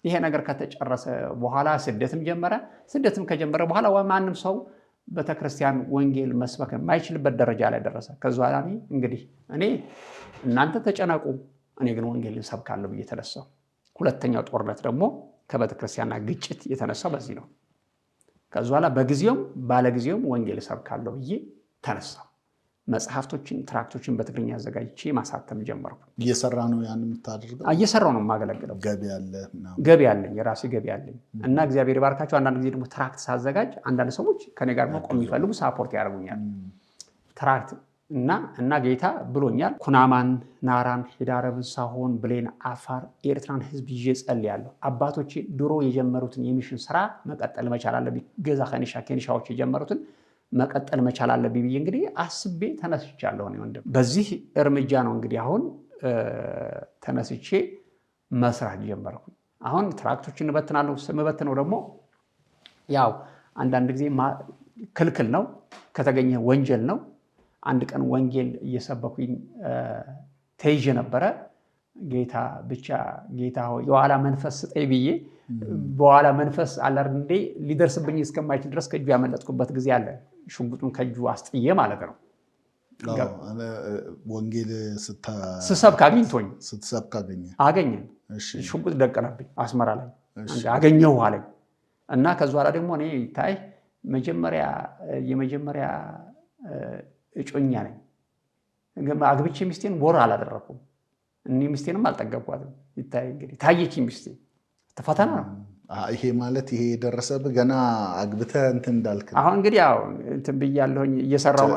ይሄ ነገር ከተጨረሰ በኋላ ስደትም ጀመረ። ስደትም ከጀመረ በኋላ ማንም ሰው ቤተክርስቲያን ወንጌል መስበክ የማይችልበት ደረጃ ላይ ደረሰ። ከዛ በኋላ እንግዲህ እኔ እናንተ ተጨነቁ፣ እኔ ግን ወንጌል ሰብካለሁ ብዬ ተነሳሁ። ሁለተኛው ጦርነት ደግሞ ከቤተክርስቲያንና ግጭት የተነሳው በዚህ ነው። ከዛ በኋላ በጊዜውም ባለጊዜውም ወንጌል ሰብካለሁ ብዬ ተነሳሁ። መጽሐፍቶችን ትራክቶችን በትግርኛ አዘጋጅቼ ማሳተም ጀመርኩ። እየሰራ ነው ያን የምታደርገው? እየሰራው ነው የማገለግለው። ገቢ አለኝ፣ የራሴ ገቢ አለኝ። እና እግዚአብሔር ይባርካቸው። አንዳንድ ጊዜ ደግሞ ትራክት ሳዘጋጅ አንዳንድ ሰዎች ከኔ ጋር መቆም የሚፈልጉ ሳፖርት ያደርጉኛል። ትራክት እና ጌታ ብሎኛል። ኩናማን፣ ናራን፣ ሂዳረብን፣ ሳሆን፣ ብሌን፣ አፋር የኤርትራን ህዝብ ይዤ ጸልያለሁ። አባቶቼ ድሮ የጀመሩትን የሚሽን ስራ መቀጠል መቻል አለብኝ። ገዛ ኬኒሻዎች የጀመሩትን መቀጠል መቻል አለብኝ ብዬ እንግዲህ አስቤ ተነስቻለሁ። ወንድም በዚህ እርምጃ ነው እንግዲህ አሁን ተነስቼ መስራት ጀመርኩ። አሁን ትራክቶችን እበትናለሁ። ስምበትነው ደግሞ ያው አንዳንድ ጊዜ ክልክል ነው፣ ከተገኘ ወንጀል ነው። አንድ ቀን ወንጌል እየሰበኩኝ ተይዤ ነበረ። ጌታ ብቻ ጌታ ሆይ የኋላ መንፈስ ስጠኝ ብዬ በኋላ መንፈስ አለርንዴ ሊደርስብኝ እስከማይችል ድረስ ከእጁ ያመለጥኩበት ጊዜ አለ። ሽጉጡን ከእጁ አስጥዬ ማለት ነው። ወንጌል ስሰብክ አግኝቶኝ ስትሰብክ አገኘን። ሽጉጥ ደቀነብኝ አስመራ ላይ አገኘሁ አለኝ እና ከዛ በኋላ ደግሞ እኔ ይታይ የመጀመሪያ እጮኛ ነኝ። አግብቼ ሚስቴን ቦር አላደረኩም። እኔ ሚስቴንም አልጠገብኳትም። ይታይ እንግዲህ ታየችኝ ሚስቴ። ፈተና ነው ይሄ ማለት። ይሄ የደረሰብህ ገና አግብተህ እንትን እንዳልክ ነው። አሁን እንግዲህ ያው እንትን ብያለሁኝ እየሰራሁ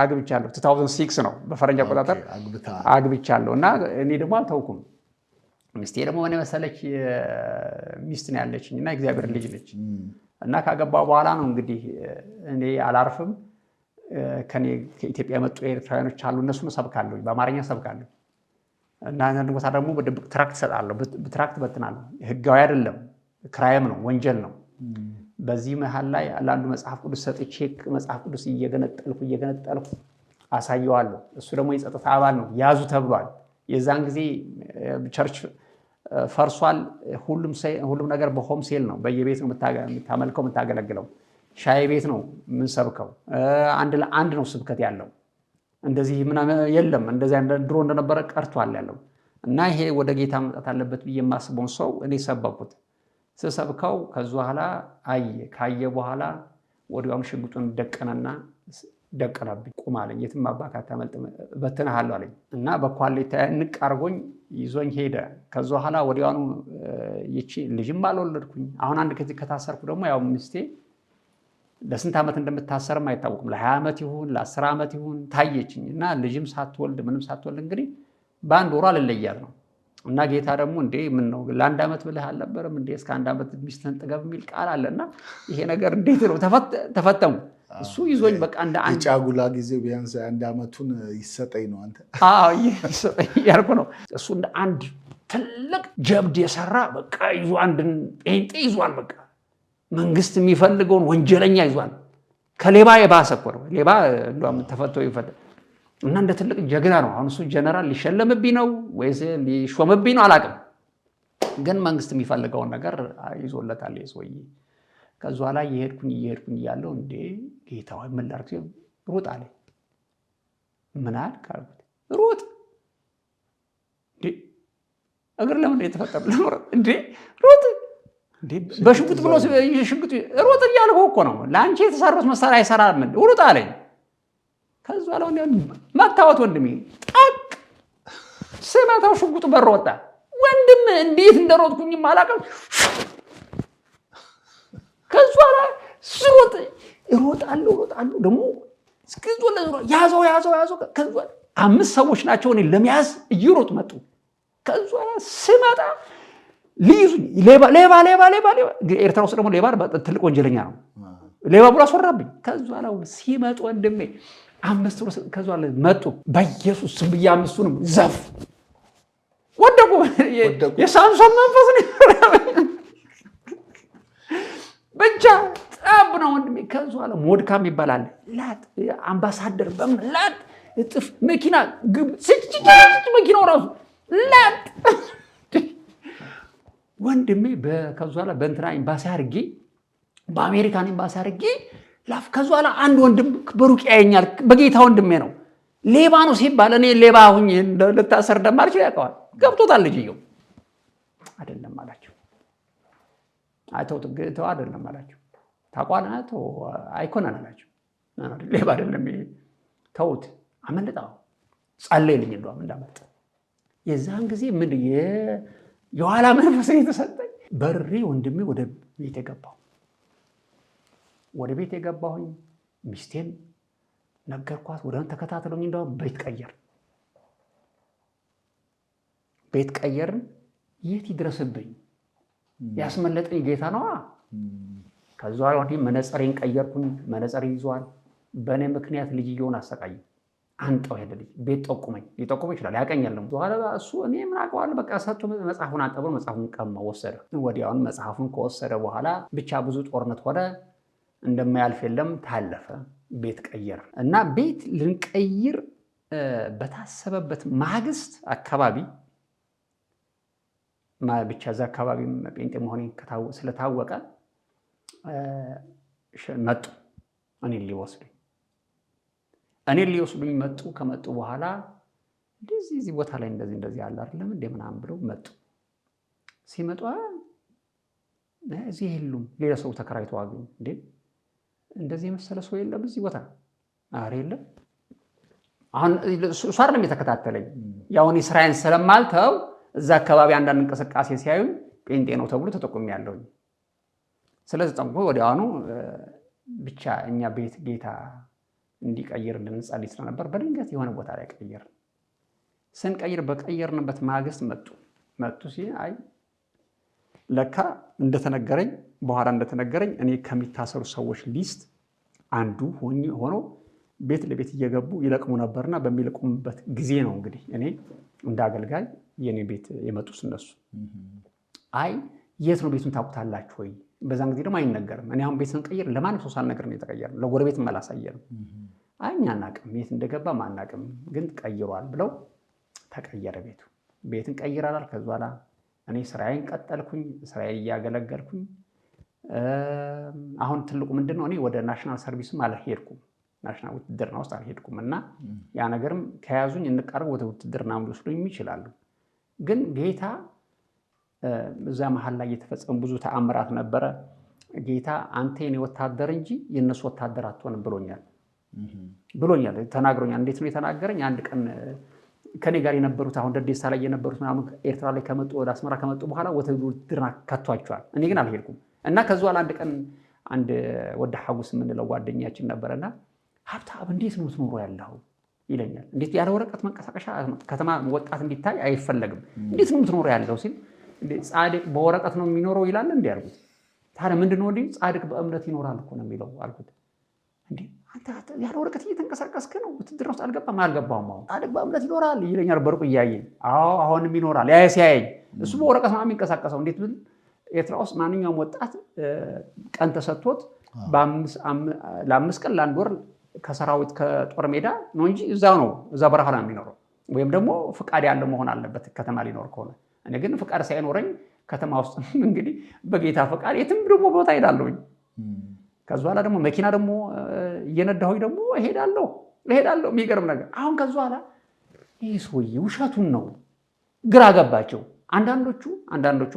አግብቻለሁ። 2006 ነው በፈረንጅ አቆጣጠር አግብቻለሁ እና እኔ ደግሞ አልተውኩም። ሚስቴ ደግሞ እኔ መሰለች ሚስት ነው ያለችኝ እና እግዚአብሔር ልጅ ነች እና ካገባሁ በኋላ ነው እንግዲህ እኔ አላርፍም። ከኔ ከኢትዮጵያ የመጡ ኤርትራውያኖች አሉ። እነሱን ሰብካለሁ፣ በአማርኛ ሰብካለሁ እና አንዳንድ ቦታ ደግሞ በድብቅ ትራክት እሰጣለሁ። በትራክት በትናለሁ። ህጋዊ አይደለም፣ ክራይም ነው፣ ወንጀል ነው። በዚህ መሃል ላይ ለአንዱ መጽሐፍ ቅዱስ ሰጥቼ መጽሐፍ ቅዱስ እየገነጠልኩ አሳየዋለሁ። እሱ ደግሞ የጸጥታ አባል ነው፣ ያዙ ተብሏል። የዛን ጊዜ ቸርች ፈርሷል። ሁሉም ነገር በሆም ሴል ነው። በየቤት ነው የምታመልከው የምታገለግለው። ሻይ ቤት ነው የምንሰብከው። አንድ ለአንድ ነው ስብከት ያለው። እንደዚህ ምናምን የለም። እንደዚህ ድሮ እንደነበረ ቀርቷል ያለው እና ይሄ ወደ ጌታ መምጣት አለበት ብዬ የማስበውን ሰው እኔ ሰበኩት። ስሰብከው ከዚ በኋላ ካየ በኋላ ወዲያውኑ ሽጉጡን ደቀነብኝ። ቁም አለኝ። የትም አባካታ መልጥ በትንሃለሁ አለኝ እና በኳሌታ ንቅ አርጎኝ ይዞኝ ሄደ። ከዚ በኋላ ወዲያውኑ ይቺ ልጅም አልወለድኩኝ። አሁን አንድ ከዚህ ከታሰርኩ ደግሞ ያው ሚስቴ ለስንት ዓመት እንደምታሰርም አይታወቅም። ለ20 ዓመት ይሁን ለ10 ዓመት ይሁን ታየችኝ እና ልጅም ሳትወልድ ምንም ሳትወልድ እንግዲህ በአንድ ወሯ ልለያት ነው እና ጌታ ደግሞ እንዴ ምን ነው ለ1 ዓመት ብለህ አልነበረም እንዴ እስከ 1 ዓመት ሚስትህን ጥገብ የሚል ቃል አለ እና ይሄ ነገር እንዴት ነው? ተፈተሙ። እሱ ይዞኝ በቃ እንደ አንድ ጫጉላ ጊዜ ቢያንስ 1 ዓመቱን ይሰጠኝ ነው አንተ። ያልኩ ነው። እሱ እንደ አንድ ትልቅ ጀብድ የሰራ በቃ ይዞ አንድን ጴንጤ ይዟል። በቃ መንግስት የሚፈልገውን ወንጀለኛ ይዟል። ከሌባ የባሰ እኮ ነው። ሌባ እንደውም ተፈቶ ይፈታል እና እንደ ትልቅ ጀግና ነው። አሁን እሱ ጀነራል ሊሸለምብኝ ነው ወይስ ሊሾምብኝ ነው አላውቅም፣ ግን መንግስት የሚፈልገውን ነገር ይዞለታል ሰውዬ። ከዛ ላይ እየሄድኩኝ እያለሁ እንዴ ጌታ ሆይ ምን ላድርግ? ሩጥ አለ። ምን አልክ አልኩት። ሩጥ እንዴ እግር ለምን የተፈጠረ እንዴ ሩጥ በሽጉጥ ብሎ ሽጉጥ ሩጥ እያልኩህ እኮ ነው። ለአንቺ የተሰሩት መሳሪያ አይሰራም። ሩጥ አለኝ። ከዛ ላይ መታወት ወንድሜ ጠቅ ስመታው ሽጉጡ በር ወጣ። ወንድም እንዴት እንደሮጥኩኝም አላውቅም። ከዛ ላይ ስሮጥ እሮጣለሁ ደግሞ እስከዛ ያዘው። ከዛ 5 ሰዎች ናቸው እኔ ለመያዝ እየሮጡ መጡ። ከዛ ስመጣ ሊይዙኝ ሌባ ኤርትራ ውስጥ ደግሞ ሌባ ትልቅ ወንጀለኛ ነው። ሌባ ብሎ አስወራብኝ። ከዛ ላይ ሲመጡ ወንድሜ 5 ብሎ ከዛ ላይ መጡ። በኢየሱስ ስም ብዬ 5ቱንም ዘፍ ወደቁ። የሳምሶን መንፈስ ነው ብቻ ጠብ ነው ወንድሜ። ከዛ ላይ ሞድካም ይባላል። ላጥ አምባሳደር በምላጥ እጥፍ መኪና ግብ መኪናው ራሱ ላጥ ወንድሜ ከዛ ላይ በእንትና ኤምባሲ አድርጌ በአሜሪካን ኤምባሲ አድርጌ ላፍ። ከዛ ላይ አንድ ወንድም በሩቅ ያየኛል። በጌታ ወንድሜ ነው። ሌባ ነው ሲባል እኔ ሌባ ሁኝ ልታሰር እንደማልችል ያውቀዋል። ገብቶታል። ልጅየው አይደለም አላቸው። ተው አይደለም አላቸው። ታቋና ተው አይኮነን አላቸው። ሌባ አይደለም ተውት። አመለጣው ጸለይልኝ እንደውም እንዳመጣ የዛን ጊዜ ምን የኋላ መንፈስ የተሰጠኝ በሬ ወንድሜ ወደ ቤት የገባሁኝ ሚስቴን ነገርኳት። ወደ ተከታተሉኝ። እንደውም ቤት ቀየርን። የት ይድረስብኝ? ያስመለጠኝ ጌታ ነዋ። ከዛ ወዲህ መነጽሬን ቀየርኩኝ። መነጽር ይዟል። በእኔ ምክንያት ልጅየውን አሰቃይ። አንጠው ሄደ። ልጅ ቤት ጠቁመኝ፣ ሊጠቁመኝ ይችላል፣ ያቀኛለም። በኋላ እሱ እኔ ምን አውቀዋለሁ፣ በቃ ሰጥቶ መጽሐፉን አንጠብሎ መጽሐፉን ቀማ ወሰደ። ወዲያውን መጽሐፉን ከወሰደ በኋላ ብቻ ብዙ ጦርነት ሆነ። እንደማያልፍ የለም ታለፈ። ቤት ቀየር እና ቤት ልንቀይር በታሰበበት ማግስት አካባቢ ብቻ እዛ አካባቢ ጴንጤ መሆኔ ስለታወቀ መጡ እኔን ሊወስዱኝ መጡ። ከመጡ በኋላ እዚህ ቦታ ላይ እንደዚህ አለ አይደለም እንደ ምናምን ብለው መጡ። ሲመጡ እዚህ የሉም፣ ሌላ ሰው ተከራይቶ አገኙ። እንዴ እንደዚህ የመሰለ ሰው የለም እዚህ ቦታ? ኧረ የለም። አሁን እሱ አይደለም የተከታተለኝ፣ ያው እኔ ስራዬን ስለማልተው እዛ አካባቢ አንዳንድ እንቅስቃሴ ሲያዩ ጴንጤ ነው ተብሎ ተጠቁሜያለሁኝ። ስለዚህ ጠንቆ ወዲያውኑ ብቻ እኛ ቤት ጌታ እንዲቀይር እንድንጸልይ ስለነበር በድንገት የሆነ ቦታ ላይ ቀየር። ስንቀይር በቀየርንበት ማግስት መጡ ሲል አይ ለካ በኋላ እንደተነገረኝ እኔ ከሚታሰሩ ሰዎች ሊስት አንዱ ሆኖ ቤት ለቤት እየገቡ ይለቅሙ ነበርና በሚለቅሙበት ጊዜ ነው እንግዲህ እኔ እንዳገልጋይ የኔ ቤት የመጡት እነሱ። አይ የት ነው ቤቱን ታውቁታላችሁ ወይ? በዛን ጊዜ ደግሞ አይነገርም። እኔ አሁን ቤት ስንቀይር ለማንም ሰው ሳልነግር ነው የተቀየርነው። ለጎረቤት አላሳየንም። አይ እኛ አናውቅም፣ የት እንደገባ አናውቅም፣ ግን ቀይሯል ብለው ተቀየረ ቤቱ። ቤትን ቀይራላል። ከዛ በኋላ እኔ ስራዬን ቀጠልኩኝ፣ ስራዬን እያገለገልኩኝ። አሁን ትልቁ ምንድነው እኔ ወደ ናሽናል ሰርቪስም አልሄድኩም፣ ናሽናል ውትድርና ውስጥ አልሄድኩም እና ያ ነገርም ከያዙኝ እንቀርብ ወደ ውትድርና ሊወስዱኝ ይችላሉ። ግን ጌታ እዛ መሀል ላይ የተፈጸሙ ብዙ ተአምራት ነበረ። ጌታ አንተ የኔ ወታደር እንጂ የነሱ ወታደር አትሆንም ብሎኛል፣ ተናግሮኛል። እንዴት ነው የተናገረኝ? አንድ ቀን ከኔ ጋር የነበሩት አሁን ደዴሳ ላይ የነበሩት ምናምን ኤርትራ ላይ ከመጡ ወደ አስመራ ከመጡ በኋላ ወደ ውትድርና ከቷቸዋል። እኔ ግን አልሄድኩም እና ከዛ በኋላ አንድ ቀን አንድ ወደ ሐጉስ የምንለው ጓደኛችን ነበረና ሀብታም እንዴት ነው የምትኖረው ያለው ይለኛል። እንዴት ያለ ወረቀት መንቀሳቀሻ ከተማ ወጣት እንዲታይ አይፈለግም፣ እንዴት ነው የምትኖረው ያለው ሲል ጻድቅ በወረቀት ነው የሚኖረው ይላል እንዴ አልኩት። ታዲያ ምንድነው እንዴ? ጻድቅ በእምነት ይኖራል እኮ ነው የሚለው አልኩት። እንዴ አንተ ያለ ወረቀት እየተንቀሳቀስክ ነው? ውትድርና ውስጥ አልገባም። አሁን ጻድቅ በእምነት ይኖራል ይለኛል በሩቅ እያየኝ። አዎ አሁንም ይኖራል። ሲያየኝ እሱ በወረቀት ነው የሚንቀሳቀሰው። እንዴት ብል ኤርትራ ውስጥ ማንኛውም ወጣት ቀን ተሰጥቶት ለ5 ቀን ለ1 ወር ከሰራዊት ከጦር ሜዳ ነው እንጂ እዛ በረሃ ነው የሚኖረው። ወይም ደግሞ ፍቃድ ያለው መሆን አለበት ከተማ ሊኖር ከሆነ። እኔ ግን ፍቃድ ሳይኖረኝ ከተማ ውስጥ እንግዲህ በጌታ ፍቃድ የትም ደግሞ ቦታ ሄዳለሁኝ። ከዛ በኋላ ደግሞ መኪና ደግሞ እየነዳሁኝ ደግሞ እሄዳለሁ። የሚገርም ነገር አሁን ከዛ በኋላ ይህ ሰውዬ ውሸቱን ነው፣ ግራ ገባቸው። አንዳንዶቹ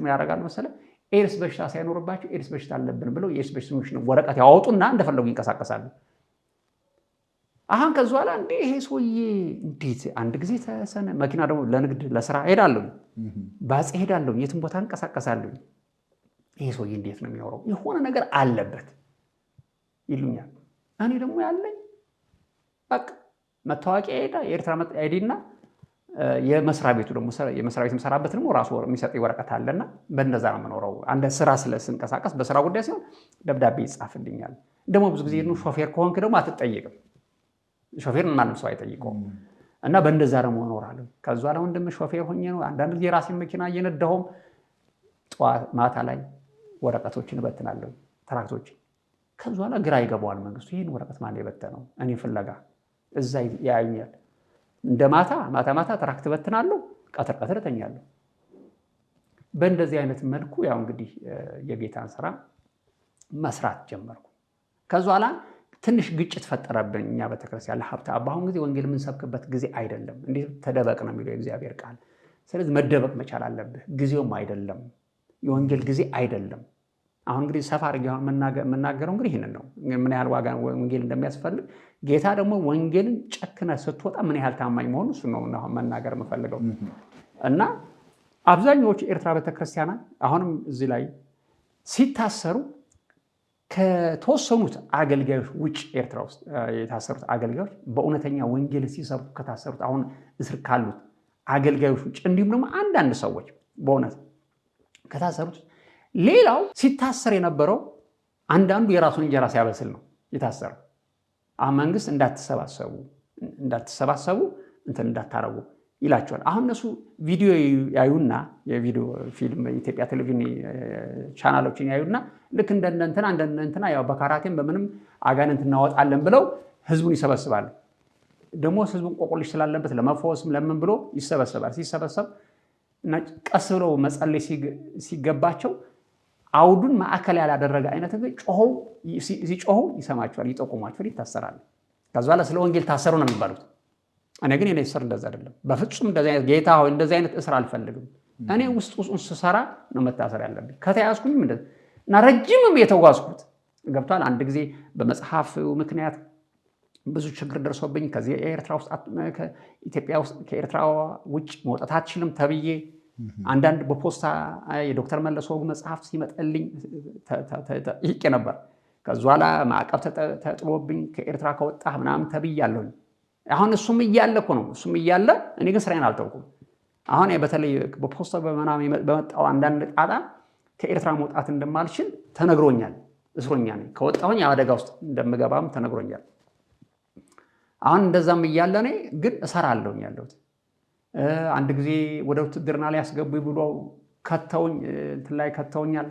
ምን ያደርጋሉ መሰለህ? ኤድስ በሽታ ሳይኖርባቸው ኤድስ በሽታ አለብን ብለው የኤድስ በሽተኞች ወረቀት ያወጡና እንደፈለጉ ይንቀሳቀሳሉ። አሁን ከዛ በኋላ ይሄ ሰውዬ እንዴት አንድ ጊዜ ተሰነ መኪና ደግሞ ለንግድ ለስራ ሄዳለሁ፣ ባጽ ሄዳለሁ፣ የትም ቦታ እንቀሳቀሳለሁ። ይሄ ሰውዬ እንዴት ነው የሚያወራው? የሆነ ነገር አለበት ይሉኛል። እኔ ደግሞ ያለኝ በቃ መታወቂያ የኤርትራ አይዲና የመስሪያ ቤቱ ደግሞ የመስሪያ ቤት የምሰራበት ደግሞ ራሱ የሚሰጠኝ ወረቀት አለና በእንደዛ ነው የምኖረው። አንድ ስራ ስንቀሳቀስ በስራ ጉዳይ ሲሆን ደብዳቤ ይጻፍልኛል። ደግሞ ብዙ ጊዜ ሾፌር ከሆንክ ደግሞ አትጠየቅም። ሾፌር ማንም ሰው አይጠይቀውም እና በእንደዛ ደግሞ እኖራለሁ። ከዛ ላይ ወንድም ሾፌር ሆኜ ነው አንዳንድ ጊዜ ራሴን መኪና እየነዳሁም ጠዋት ማታ ላይ ወረቀቶችን እበትናለሁ፣ ትራክቶችን። ከዛ ላይ ግራ ይገባዋል መንግስቱ፣ ይህን ወረቀት ማን የበተነው? እኔ ፍለጋ እዛ ያዩኛል። እንደ ማታ ትራክት እበትናለሁ፣ ቀትር እተኛለሁ። በእንደዚህ አይነት መልኩ ያው እንግዲህ የጌታን ስራ መስራት ጀመርኩ። ከዛ ላይ ትንሽ ግጭት ፈጠረብን እኛ ቤተክርስቲያን ለሀብታም። በአሁን ጊዜ ወንጌል የምንሰብክበት ጊዜ አይደለም። እንዴት ተደበቅ ነው የሚለው የእግዚአብሔር ቃል። ስለዚህ መደበቅ መቻል አለብህ። ጊዜውም አይደለም፣ የወንጌል ጊዜ አይደለም። አሁን እንግዲህ ሰፋ አድርጌ የምናገረው እንግዲህ ይህንን ነው፣ ምን ያህል ዋጋ ወንጌል እንደሚያስፈልግ። ጌታ ደግሞ ወንጌልን ጨክነህ ስትወጣ ምን ያህል ታማኝ መሆኑ እሱ ነው መናገር የምፈልገው። እና አብዛኛዎቹ ኤርትራ ቤተክርስቲያናት አሁንም እዚህ ላይ ሲታሰሩ ከተወሰኑት አገልጋዮች ውጭ ኤርትራ ውስጥ የታሰሩት አገልጋዮች በእውነተኛ ወንጌል ሲሰብኩ ከታሰሩት አሁን እስር ካሉት አገልጋዮች ውጭ እንዲሁም ደግሞ አንዳንድ ሰዎች በእውነት ከታሰሩት፣ ሌላው ሲታሰር የነበረው አንዳንዱ የራሱን እንጀራ ሲያበስል ነው የታሰረው። አሁን መንግስት እንዳትሰባሰቡ እንትን እንዳታረጉ ይላቸዋል። አሁን እነሱ ቪዲዮ ያዩና የቪዲዮ ፊልም ኢትዮጵያ ቴሌቪዥን ቻናሎችን ያዩና ልክ እንደነንትና ያው በካራቴም በምንም አጋንንት እናወጣለን ብለው ህዝቡን ይሰበስባሉ። ደግሞ ህዝቡን ቆቆልሽ ስላለበት ለመፈወስም ለምን ብሎ ይሰበሰባል። ሲሰበሰብ እና ቀስ ብለው መጸለይ ሲገባቸው አውዱን ማዕከል ያላደረገ አይነት ሲጮሁ ይሰማቸዋል፣ ይጠቁሟቸዋል፣ ይታሰራሉ። ከዛ በኋላ ስለ ወንጌል ታሰሩ ነው የሚባሉት። እኔ ግን የኔ እስር እንደዛ አይደለም። በፍጹም እንደዚህ አይነት ጌታ ሆይ እንደዚህ አይነት እስር አልፈልግም። እኔ ውስጡን ስሰራ ነው መታሰር ያለብኝ። ከተያዝኩኝ እና ረጅምም የተጓዝኩት ገብቷል። አንድ ጊዜ በመጽሐፍ ምክንያት ብዙ ችግር ደርሶብኝ ከዚህ ኢትዮጵያ ውስጥ ከኤርትራ ውጭ መውጣት አትችልም ተብዬ አንዳንድ በፖስታ የዶክተር መለስ ወጉ መጽሐፍ ሲመጣልኝ ይቄ ነበር። ከዛ በኋላ ማዕቀብ ተጥሎብኝ ከኤርትራ ከወጣህ ምናምን ተብያለሁኝ። አሁን እሱም እያለ እኮ ነው እሱም እያለ እኔ ግን ስራዬን አልተውኩም። አሁን በተለይ በፖስታ በምናምን በመጣው አንዳንድ ጣጣ ከኤርትራ መውጣት እንደማልችል ተነግሮኛል። እስረኛ ነኝ። ከወጣሁኝ አደጋ ውስጥ እንደምገባም ተነግሮኛል። አሁን እንደዛም እያለ እኔ ግን እሰራለሁኝ ያለሁት። አንድ ጊዜ ወደ ውትድርና ላይ ያስገቡኝ ብሎ ከተውኛል።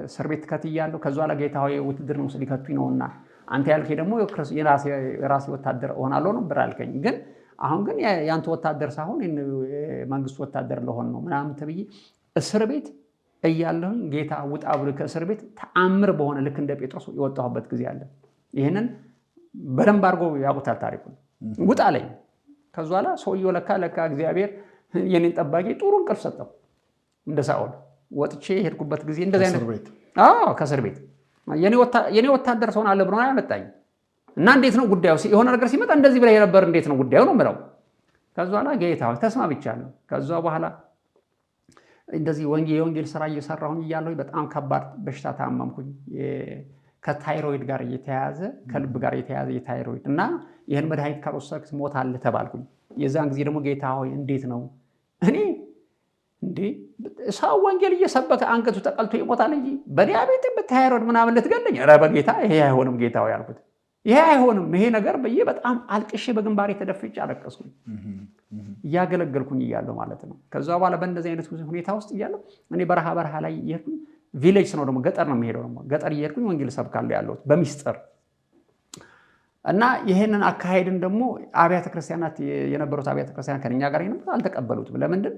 እስር ቤት ከትያለሁ። ከዛ በኋላ ጌታ ሆይ ውትድርና ውስጥ ሊከቱኝ ነውና አንተ ያልከኝ ደግሞ የራሴ ወታደር እሆናለሁ ነው ብር አልከኝ። ግን አሁን ግን የአንተ ወታደር ሳይሆን መንግስት ወታደር ለሆን ነው ምናምን ተብዬ እስር ቤት እያለሁኝ ጌታ ውጣ ብሎ ከእስር ቤት ተአምር በሆነ ልክ እንደ ጴጥሮስ የወጣሁበት ጊዜ አለ። ይህንን በደንብ አድርጎ ያውቁታል ታሪኩን። ውጣ አለኝ። ከዛ በኋላ ሰውየው ለካ እግዚአብሔር የኔን ጠባቂ ጥሩ እንቅልፍ ሰጠው። እንደ ሳኦል ወጥቼ የሄድኩበት ጊዜ እንደዚህ አይነት ከእስር ቤት የኔ ወታደር ሰውን አለ ብሎ ያመጣኝ እና እንዴት ነው ጉዳዩ? የሆነ ነገር ሲመጣ እንደዚህ ብለህ ነበር እንዴት ነው ጉዳዩ ነው የምለው። ከዛ በኋላ ጌታ ሆይ ተስማምቻለሁ። ከዛ በኋላ እንደዚህ የወንጌል ስራ እየሰራሁኝ እያለሁ በጣም ከባድ በሽታ ታመምኩኝ። ከታይሮይድ ጋር እየተያያዘ ከልብ ጋር የተያያዘ የታይሮይድ እና ይህን መድኃኒት ካልወሰድክ ትሞታለህ ተባልኩኝ። የዛን ጊዜ ደግሞ ጌታ ሆይ እንዴት ነው እኔ ሰው ወንጌል እየሰበከ አንገቱ ተቀልቶ ይሞታል እንጂ በዲያቤት በታይሮይድ ምናምን ልትገለኝ? ኧረ በጌታ ይሄ አይሆንም ጌታ ሆይ ያልኩት። ይሄ አይሆንም ይሄ ነገር ብዬ በጣም አልቅሼ በግንባሬ ተደፍጬ አለቀስኩኝ። እያገለገልኩኝ እያለሁ ማለት ነው። ከዛ በኋላ በእንደዚህ አይነት ሁኔታ ውስጥ እያለሁ እኔ በረሃ ላይ እየሄድኩኝ ቪሌጅ ነው ደግሞ ገጠር ነው የሚሄደው ደግሞ ገጠር እየሄድኩኝ ወንጌል ሰብካለሁ ያለሁት በሚስጥር እና ይሄንን አካሄድን ደግሞ አብያተ ክርስቲያናት የነበሩት አብያተ ክርስቲያናት ከኛ ጋር የነበሩት አልተቀበሉትም። ለምንድን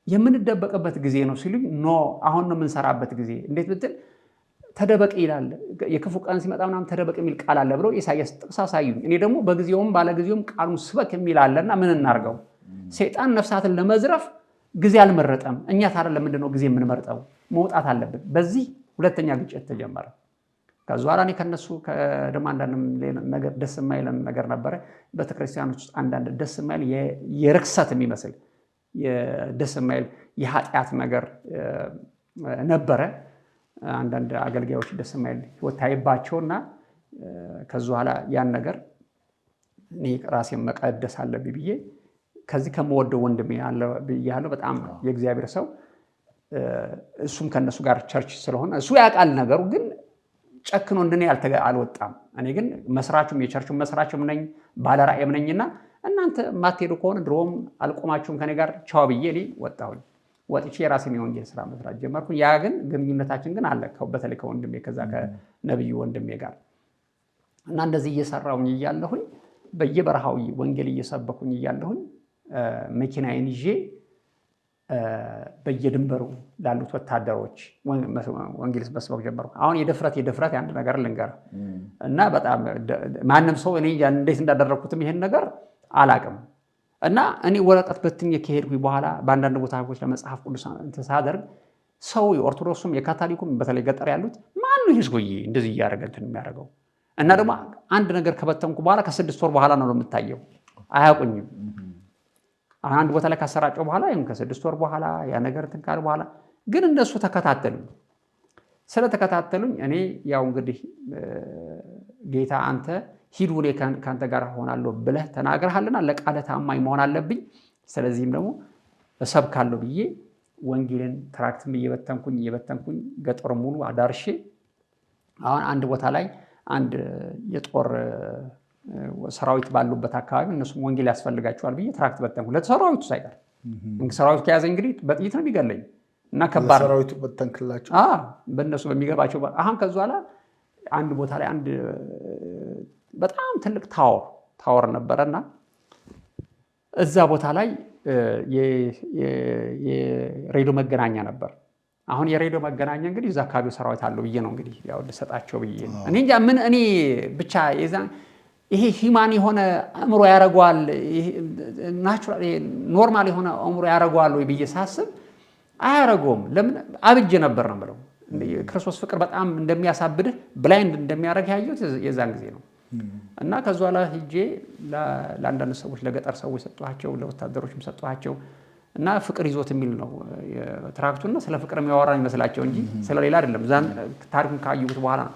የምንደበቅበት ጊዜ ነው ሲሉኝ፣ ኖ አሁን ነው የምንሰራበት ጊዜ። እንዴት ብትል ተደበቅ ይላል የክፉ ቀን ሲመጣ ምናምን ተደበቅ የሚል ቃል አለ ብለው ኢሳያስ ጥቅስ አሳዩኝ። እኔ ደግሞ በጊዜውም ባለጊዜውም ቃሉን ስበክ የሚል አለና ምን እናርገው? ሰይጣን ነፍሳትን ለመዝረፍ ጊዜ አልመረጠም። እኛ ታዲያ ለምንድን ነው ጊዜ የምንመርጠው? መውጣት አለብን። በዚህ ሁለተኛ ግጭት ተጀመረ። ከዛ በኋላ እኔ ከነሱ ደግሞ አንዳንድ ነገር ደስ የማይለን ነገር ነበረ። ቤተክርስቲያኖች ውስጥ አንዳንድ ደስ የማይል የርክሰት የሚመስል ደስ የማይል የኃጢአት ነገር ነበረ። አንዳንድ አገልጋዮች ደስ የማይል ህይወት ታይባቸውና ከዛ በኋላ ያን ነገር እኔ ራሴን መቀደስ አለብኝ ብዬ ከዚህ ከምወደው ወንድሜ ያለው በጣም የእግዚአብሔር ሰው እሱም ከነሱ ጋር ቸርች ስለሆነ እሱ ያውቃል ነገሩ፣ ግን ጨክኖ እንደኔ አልወጣም። እኔ ግን መስራቹም የቸርቹም መስራችም ነኝ ባለራእይም ነኝና እናንተ ማትሄዱ ከሆነ ድሮም አልቆማችሁም ከኔ ጋር ቻው ብዬ እኔ ወጣሁኝ። ወጥቼ የራሴን የወንጌል ስራ መስራት ጀመርኩ። ያ ግን ግንኙነታችን ግን አለ በተለይ ከወንድሜ ከዛ ከነብዩ ወንድሜ ጋር እና እንደዚህ እየሰራሁኝ እያለሁኝ በየበረሃው ወንጌል እየሰበኩኝ እያለሁኝ መኪናዬን ይዤ በየድንበሩ ላሉት ወታደሮች ወንጌል መስበክ ጀመርኩ። አሁን የድፍረት አንድ ነገር ልንገር እና በጣም ማንም ሰው እኔ እንዴት እንዳደረኩትም ይሄን ነገር አላቅም። እና እኔ ወረቀት በትኜ ከሄድኩኝ በኋላ በአንዳንድ ቦታዎች ለመጽሐፍ ቅዱስ ሳደርግ ሰው የኦርቶዶክሱም የካቶሊኩም በተለይ ገጠር ያሉት ማነው ይሄ ሰውዬ እንደዚህ እያደረገ እንትን የሚያደርገው? እና ደግሞ አንድ ነገር ከበተንኩ በኋላ ከ6 ወር በኋላ ነው የምታየው። አያውቁኝም። አንድ ቦታ ላይ ካሰራጨው በኋላ ከ6 ወር በኋላ ያ ነገር እንትን ካለ በኋላ ግን እነሱ ተከታተሉኝ። ስለተከታተሉኝ እኔ ያው እንግዲህ ጌታ አንተ ሂድ እኔ ከአንተ ጋር ሆናለሁ ብለህ ተናግረሃልና ለቃልህ ታማኝ መሆን አለብኝ። ስለዚህም ደግሞ እሰብካለሁ ብዬ ወንጌልን ትራክትም እየበተንኩኝ ገጠር ሙሉ አዳርሼ አሁን አንድ ቦታ ላይ አንድ የጦር ሰራዊት ባሉበት አካባቢ እነሱም ወንጌል ያስፈልጋቸዋል ብዬ ትራክት በተንኩ ለሰራዊቱ ሳይቀር። ሰራዊቱ ከያዘ እንግዲህ በጥይት ነው የሚገለኝ እና ከባድ ሰራዊቱ በተንክላቸው በእነሱ በሚገባቸው። አሁን ከዛ በኋላ አንድ ቦታ ላይ አንድ በጣም ትልቅ ታወር ነበረና እዛ ቦታ ላይ የሬዲዮ መገናኛ ነበር። አሁን የሬዲዮ መገናኛ እንግዲህ እዛ አካባቢው ሰራዊት አለው ብዬ ነው እንግዲህ ያው ልሰጣቸው ብዬ ነው። እኔ እንጃ ምን እኔ ብቻ ይሄ ሂማን የሆነ አእምሮ ያደርገዋል፣ ናቹራል ኖርማል የሆነ አእምሮ ያደርገዋል ወይ ብዬ ሳስብ አያደርገውም። ለምን አብጄ ነበር ነው የምለው። ክርስቶስ ፍቅር በጣም እንደሚያሳብድህ ብላይንድ እንደሚያደርግ ያየሁት የዛን ጊዜ ነው። እና ከዛ በኋላ ሂጄ ለአንዳንድ ሰዎች ለገጠር ሰዎች ሰጧቸው፣ ለወታደሮችም ሰጧቸው። እና ፍቅር ይዞት የሚል ነው ትራክቱና ስለ ፍቅር የሚያወራ ይመስላቸው እንጂ ስለሌላ አይደለም። ዛን ታሪኩን ካዩት በኋላ ነው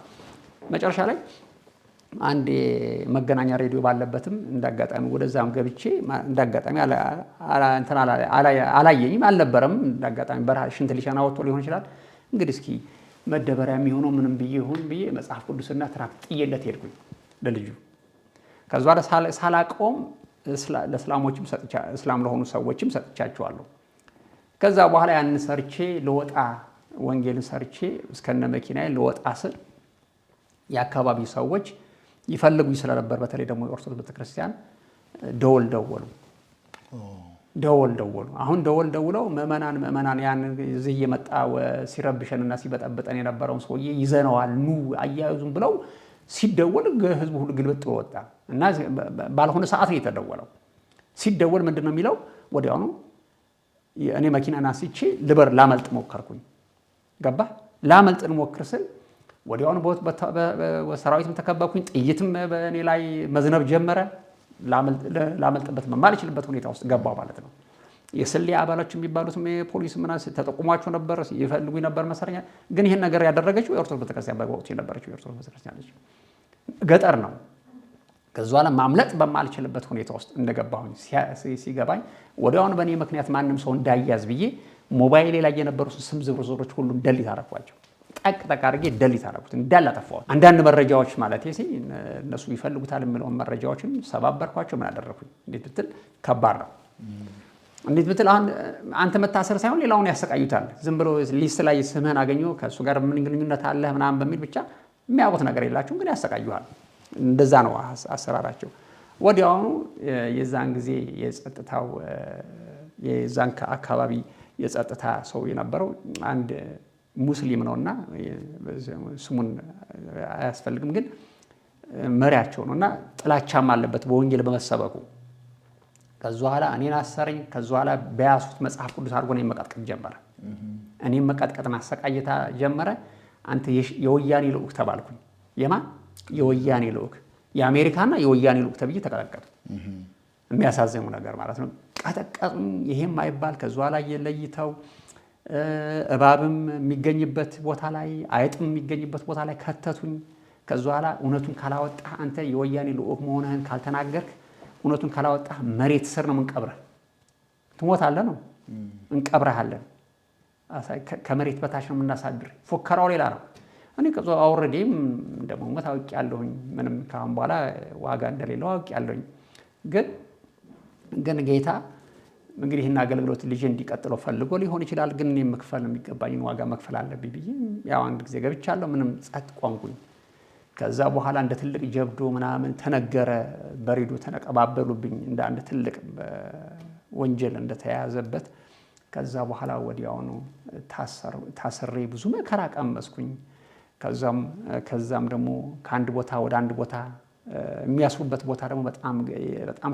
መጨረሻ ላይ አንድ መገናኛ ሬዲዮ ባለበትም እንዳጋጣሚ ወደዛም ገብቼ እንዳጋጣሚ አላየኝም፣ አልነበረም። እንዳጋጣሚ በረሃ ሽንት ሊሸና ወጥቶ ሊሆን ይችላል። እንግዲህ እስኪ መደበሪያ የሚሆነው ምንም ብዬ ይሁን ብዬ መጽሐፍ ቅዱስና ትራክት ጥዬለት ሄድኩኝ ለልጁ። ከዛ ሳላቆም ለእስላሞችም እስላም ለሆኑ ሰዎችም ሰጥቻቸዋለሁ። ከዛ በኋላ ያን ሰርቼ ለወጣ ወንጌልን ሰርቼ እስከነ መኪናዬ ለወጣ ስል የአካባቢ ሰዎች ይፈልጉኝ ስለነበር በተለይ ደግሞ የኦርቶዶክስ ቤተክርስቲያን ደወል ደወሉ። አሁን ደውለው ምዕመናን ያን እዚህ እየመጣ ሲረብሸንና ሲበጠብጠን የነበረውን ሰውዬ ይዘነዋል ኑ አያያዙም ብለው ሲደወል ህዝቡ ሁሉ ግልብጥ ወጣ እና ባልሆነ ሰዓት ነው የተደወለው። ሲደወል ምንድን ነው የሚለው? ወዲያውኑ እኔ መኪናን አንስቼ ላመልጥ ሞከርኩኝ። ገባ ላመልጥ ሞክር ስል ወዲያውኑ ሰራዊትም ተከበብኩኝ። ጥይትም በእኔ ላይ መዝነብ ጀመረ። ላመልጥበት የማልችልበት ሁኔታ ውስጥ ገባው ማለት ነው። የስሌ አባሎች የሚባሉት ፖሊስ ምናምን ተጠቁሟቸው ነበር፣ ይፈልጉኝ ነበር መሰረኛ። ግን ይህን ነገር ያደረገችው የኦርቶዶክስ ቤተክርስቲያን በወቅቱ የነበረችው የኦርቶዶክስ ቤተክርስቲያን ነች። ገጠር ነው። ከዛ በኋላ ማምለጥ በማልችልበት ሁኔታ ውስጥ እንደገባሁኝ ሲገባኝ ወዲያውኑ በእኔ ምክንያት ማንም ሰው እንዳያዝ ብዬ ሞባይሌ ላይ የነበሩ ስም ዝርዝሮች ሁሉ ደሊት አደረኳቸው። ጠቅ አድርጌ ደሊት አደረኩት፣ እንዳላጠፋሁት። አንዳንድ መረጃዎች ማለት እነሱ ይፈልጉታል የሚለውን መረጃዎችን ሰባበርኳቸው። ምን አደረኩኝ? እንዴት ብትል ከባድ ነው። እንዴት ብትል አሁን አንተ መታሰር ሳይሆን ሌላውን ያሰቃዩታል። ዝም ብሎ ሊስት ላይ ስምህን አገኘው ከእሱ ጋር ምን ግንኙነት አለ ምናምን በሚል ብቻ የሚያውቁት ነገር የላቸውም፣ ግን ያሰቃዩሃል። እንደዛ ነው አሰራራቸው። ወዲያውኑ የዛን ጊዜ የጸጥታው የዛን አካባቢ የጸጥታ ሰው የነበረው አንድ ሙስሊም ነውና ስሙን አያስፈልግም፣ ግን መሪያቸው ነውና ጥላቻም አለበት በወንጌል በመሰበኩ። ከዛ በኋላ እኔን አሰረኝ። ከዛ በኋላ በያሱት መጽሐፍ ቅዱስ አድርጎ እኔን መቀጥቀጥ ጀመረ። እኔም መቀጥቀጥን አሰቃየታ ጀመረ። አንተ የወያኔ ልዑክ ተባልኩኝ። የማን የወያኔ ልዑክ? የአሜሪካና የወያኔ ልዑክ ተብዬ ተቀጠቀጡ። የሚያሳዝኑ ነገር ማለት ነው። ቀጠቀጡኝ። ይሄም አይባል። ከዛ በኋላ የለይተው እባብም የሚገኝበት ቦታ ላይ አይጥም የሚገኝበት ቦታ ላይ ከተቱኝ። ከዛ በኋላ እውነቱን ካላወጣ አንተ የወያኔ ልዑክ መሆንህን ካልተናገርክ እውነቱን ካላወጣ መሬት ስር ነው እንቀብረህ፣ ትሞታለህ ነው እንቀብረሃለን፣ ከመሬት በታች ነው የምናሳድር። ፎከራው ሌላ ነው። እኔ ከዛ አውርዴም እንደሞት አውቄያለሁኝ። ምንም ካሁን በኋላ ዋጋ እንደሌለው አውቄያለሁኝ። ግን ጌታ እንግዲህ ይህን አገልግሎት ልጅ እንዲቀጥለው ፈልጎ ሊሆን ይችላል። ግን እኔ መክፈል የሚገባኝን ዋጋ መክፈል አለብኝ ብዬ ያው አንድ ጊዜ ገብቻለሁ። ምንም ጸጥ ቆምኩኝ። ከዛ በኋላ እንደ ትልቅ ጀብዶ ምናምን ተነገረ፣ በሬዲዮ ተነቀባበሉብኝ እንደ አንድ ትልቅ ወንጀል እንደተያያዘበት። ከዛ በኋላ ወዲያውኑ ታስሬ ብዙ መከራ ቀመስኩኝ። ከዛም ደግሞ ከአንድ ቦታ ወደ አንድ ቦታ የሚያስሩበት ቦታ ደግሞ በጣም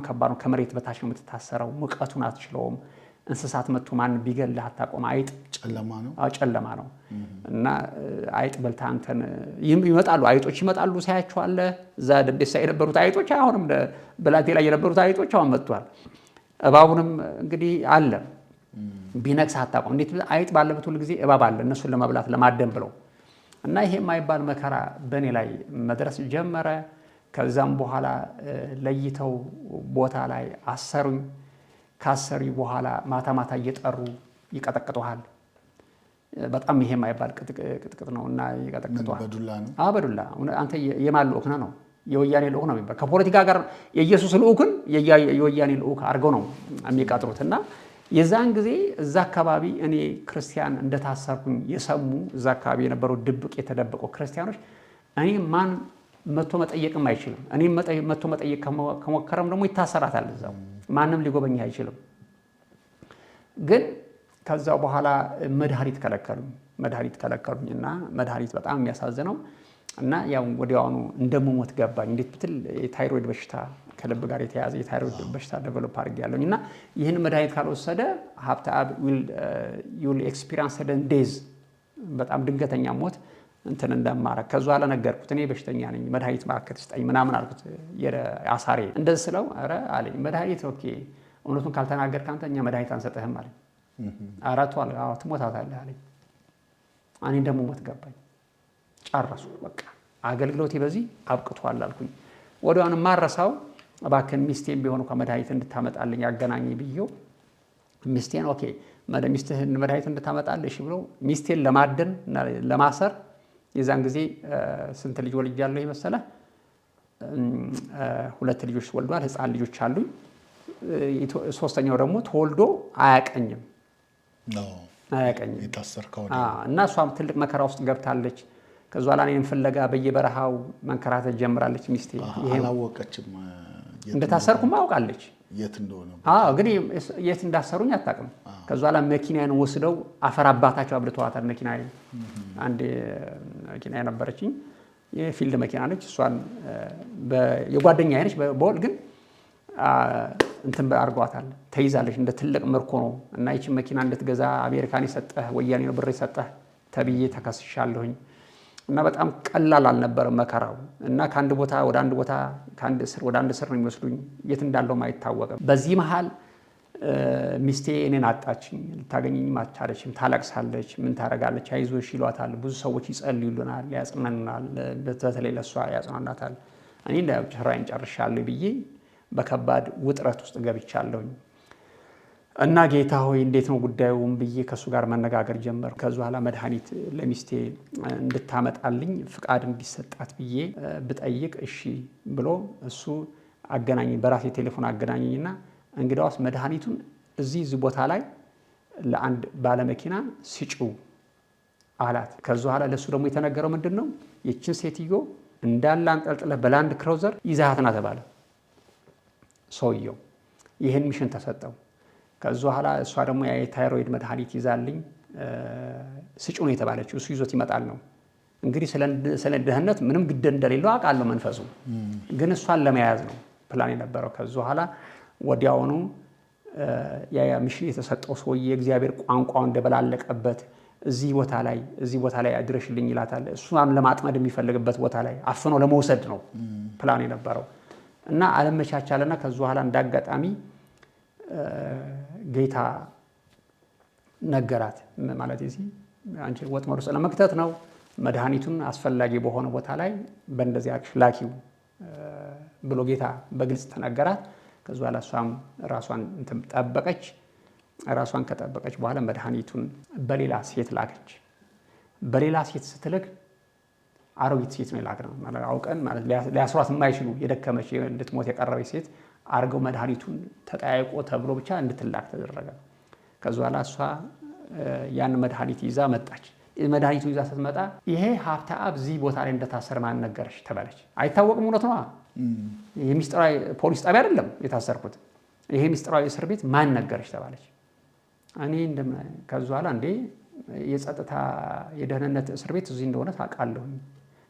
ከባድ ነው። ከመሬት በታች ነው የምትታሰረው። ሙቀቱን አትችለውም። እንስሳት መጥቶ ማን ቢገልህ አታቆም። አይጥ ጨለማ ነው እና አይጥ በልታ አንተን ይመጣሉ። አይጦች ይመጣሉ፣ ሳያቸዋለህ። እዛ ደደሳ የነበሩት አይጦች አሁንም በላቴ ላይ የነበሩት አይጦች አሁን መጥቷል። እባቡንም እንግዲህ አለ ቢነክስህ አታቆም። እንዴት አይጥ ባለበት ሁሉ ጊዜ እባብ አለ፣ እነሱን ለመብላት ለማደን ብለው እና ይሄ የማይባል መከራ በእኔ ላይ መድረስ ጀመረ። ከዛም በኋላ ለይተው ቦታ ላይ አሰሩኝ። ካሰሪ በኋላ ማታ እየጠሩ ይቀጠቅጡሃል። በጣም ይሄ የማይባል ቅጥቅጥ ነው እና ይቀጠቅጧል። በዱላ ነው? አዎ በዱላ። አንተ የማን ልዑክ ነህ ነው? የወያኔ ልዑክ ነው የሚባል። ከፖለቲካ ጋር የኢየሱስ ልዑክን የወያኔ ልዑክ አድርገው ነው የሚቀጥሩት። እና የዛን ጊዜ እዛ አካባቢ እኔ ክርስቲያን እንደታሰርኩኝ የሰሙ እዛ አካባቢ የነበሩ ድብቅ የተደበቁ ክርስቲያኖች እኔ ማን መቶ መጠየቅም አይችልም። እኔ መቶ መጠየቅ ከሞከረም ደግሞ ይታሰራታል። እዛው ማንም ሊጎበኝ አይችልም። ግን ከዛው በኋላ መድኃኒት ከለከሉኝ እና መድኃኒት በጣም የሚያሳዝነው እና ያው ወዲያውኑ እንደምሞት ገባኝ። እንዴት ብትል የታይሮይድ በሽታ ከልብ ጋር የተያዘ የታይሮይድ በሽታ ዴቨሎፕ አድርጌያለሁኝ እና ይህን መድኃኒት ካልወሰደ ሀብተአብ ዊል ኤክስፒሪየንስ ሰደን ዴዝ በጣም ድንገተኛ ሞት እንትን እንደማረግ ከዛ ኋላ ነገርኩት። እኔ በሽተኛ ነኝ መድኃኒት ማከት ስጠኝ ምናምን አልኩት። የአሳሬ እንደዚህ ስለው ኧረ አለኝ መድኃኒት ኦኬ እውነቱን ካልተናገርክ አንተ እኛ መድኃኒት አንሰጥህም አለኝ። አራቱ አለ አዎ ትሞታታለህ አለኝ። እኔ እንደምሞት ገባኝ። ጨረሱ በቃ አገልግሎቴ በዚህ አብቅቷል አልኩኝ። ወዲያውኑ ማረሳው እባክህን ሚስቴን ቢሆን ከመድኃኒት እንድታመጣልኝ አገናኝ ብዬው ሚስቴን ኦኬ ሚስትህን መድኃኒት እንድታመጣልህ እሺ ብሎ ሚስቴን ለማደን ለማሰር የዛን ጊዜ ስንት ልጅ ወልጃለሁ ይመሰለህ? 2 ልጆች ወልዷል። ህፃን ልጆች አሉኝ። ሶስተኛው ደግሞ ተወልዶ አያቀኝም እና እሷም ትልቅ መከራ ውስጥ ገብታለች። ከዛ ላይ እኔን ፍለጋ በየበረሃው መንከራተት ጀምራለች። ሚስቴ አላወቀችም እንደታሰርኩም አውቃለች። የት እንደሆነ ግን የት እንዳሰሩኝ አታውቅም። ከዛ ላይ መኪናዬን ወስደው አፈር አባታቸው አብልተዋታል። መኪናዬን አንድ መኪና ነበረችኝ የፊልድ መኪና ነች። እሷን የጓደኛዬ ነች በቦል ግን እንትን አድርጓታል። ተይዛለች እንደ ትልቅ ምርኮ ነው እና ይቺ መኪና እንድትገዛ አሜሪካን የሰጠህ ወያኔ ነው ብር የሰጠህ ተብዬ ተከስሻለሁኝ። እና በጣም ቀላል አልነበረም መከራው። እና ከአንድ ቦታ ወደ አንድ ቦታ ከአንድ እስር ወደ አንድ እስር ነው የሚወስዱኝ። የት እንዳለውም አይታወቅም። በዚህ መሃል ሚስቴ እኔን አጣችኝ። ልታገኘኝም አልቻለችም። ታለቅሳለች። ምን ታደርጋለች? አይዞሽ ይሏታል። ብዙ ሰዎች ይጸልዩልናል፣ ያጽናኑናል። በተለይ ለእሷ ያጽናናታል። እኔ ስራዬን ጨርሻለሁ ብዬ በከባድ ውጥረት ውስጥ ገብቻለሁኝ። እና ጌታ ሆይ እንዴት ነው ጉዳዩም ብዬ ከእሱ ጋር መነጋገር ጀመር። ከዚ በኋላ መድኃኒት ለሚስቴ እንድታመጣልኝ ፍቃድ እንዲሰጣት ብዬ ብጠይቅ እሺ ብሎ እሱ አገናኘኝ፣ በራሴ ቴሌፎን አገናኘኝና እንግዳውስ መድኃኒቱን እዚህ ቦታ ላይ ለአንድ ባለመኪና ስጪው አላት። ከዚ በኋላ ለእሱ ደግሞ የተነገረው ምንድን ነው? ይችን ሴትዮ እንዳለ አንጠልጥለህ በላንድ ክሮዘር ይዛሃት ና ተባለ። ሰውየው ይህን ሚሽን ተሰጠው። ከዛ በኋላ እሷ ደግሞ የታይሮይድ መድኃኒት ይዛልኝ ስጪው ነው የተባለችው። እሱ ይዞት ይመጣል ነው እንግዲህ። ስለ ደህንነት ምንም ግድ እንደሌለው አውቃለሁ መንፈሱ፣ ግን እሷን ለመያዝ ነው ፕላን የነበረው። ከዛ በኋላ ወዲያውኑ ሚሽን የተሰጠው ሰውዬ የእግዚአብሔር ቋንቋው እንደበላለቀበት እዚህ ቦታ ላይ አድረሽልኝ ይላታል። እሷን ለማጥመድ የሚፈልግበት ቦታ ላይ አፍኖ ለመውሰድ ነው ፕላን የነበረው እና አለመቻቻለና ከዛ በኋላ እንዳጋጣሚ ጌታ ነገራት። ማለት እዚህ አንቺ ወጥመዱ ስለመክተት ነው፣ መድኃኒቱን አስፈላጊ በሆነ ቦታ ላይ በእንደዚህ አክሽ ላኪው ብሎ ጌታ በግልጽ ተነገራት። ከዛ በኋላ እሷም ራሷን ጠበቀች። ራሷን ከጠበቀች በኋላ መድኃኒቱን በሌላ ሴት ላከች። በሌላ ሴት ስትልክ አሮጊት ሴት ነው የላክነው ማለት አውቀን ማለት ሊያስሯት የማይችሉ የደከመች እንድትሞት የቀረበች ሴት አርገው መድኃኒቱን ተጠያይቆ ተብሎ ብቻ እንድትላክ ተደረገ። ከዛ በኋላ እሷ ያን መድኃኒት ይዛ መጣች። መድኃኒቱ ይዛ ስትመጣ ይሄ ሀብተአብ እዚህ ቦታ ላይ እንደታሰረ ማን ነገረሽ ተባለች። አይታወቅም፣ እውነት ነው። ይሄ ሚስጥራዊ ፖሊስ ጣቢያ አይደለም የታሰርኩት፣ ይሄ ሚስጥራዊ እስር ቤት ማን ነገረሽ ተባለች። እኔ ከዛ በኋላ እንዴ የጸጥታ የደህንነት እስር ቤት እዚህ እንደሆነ ታውቃለሁ፣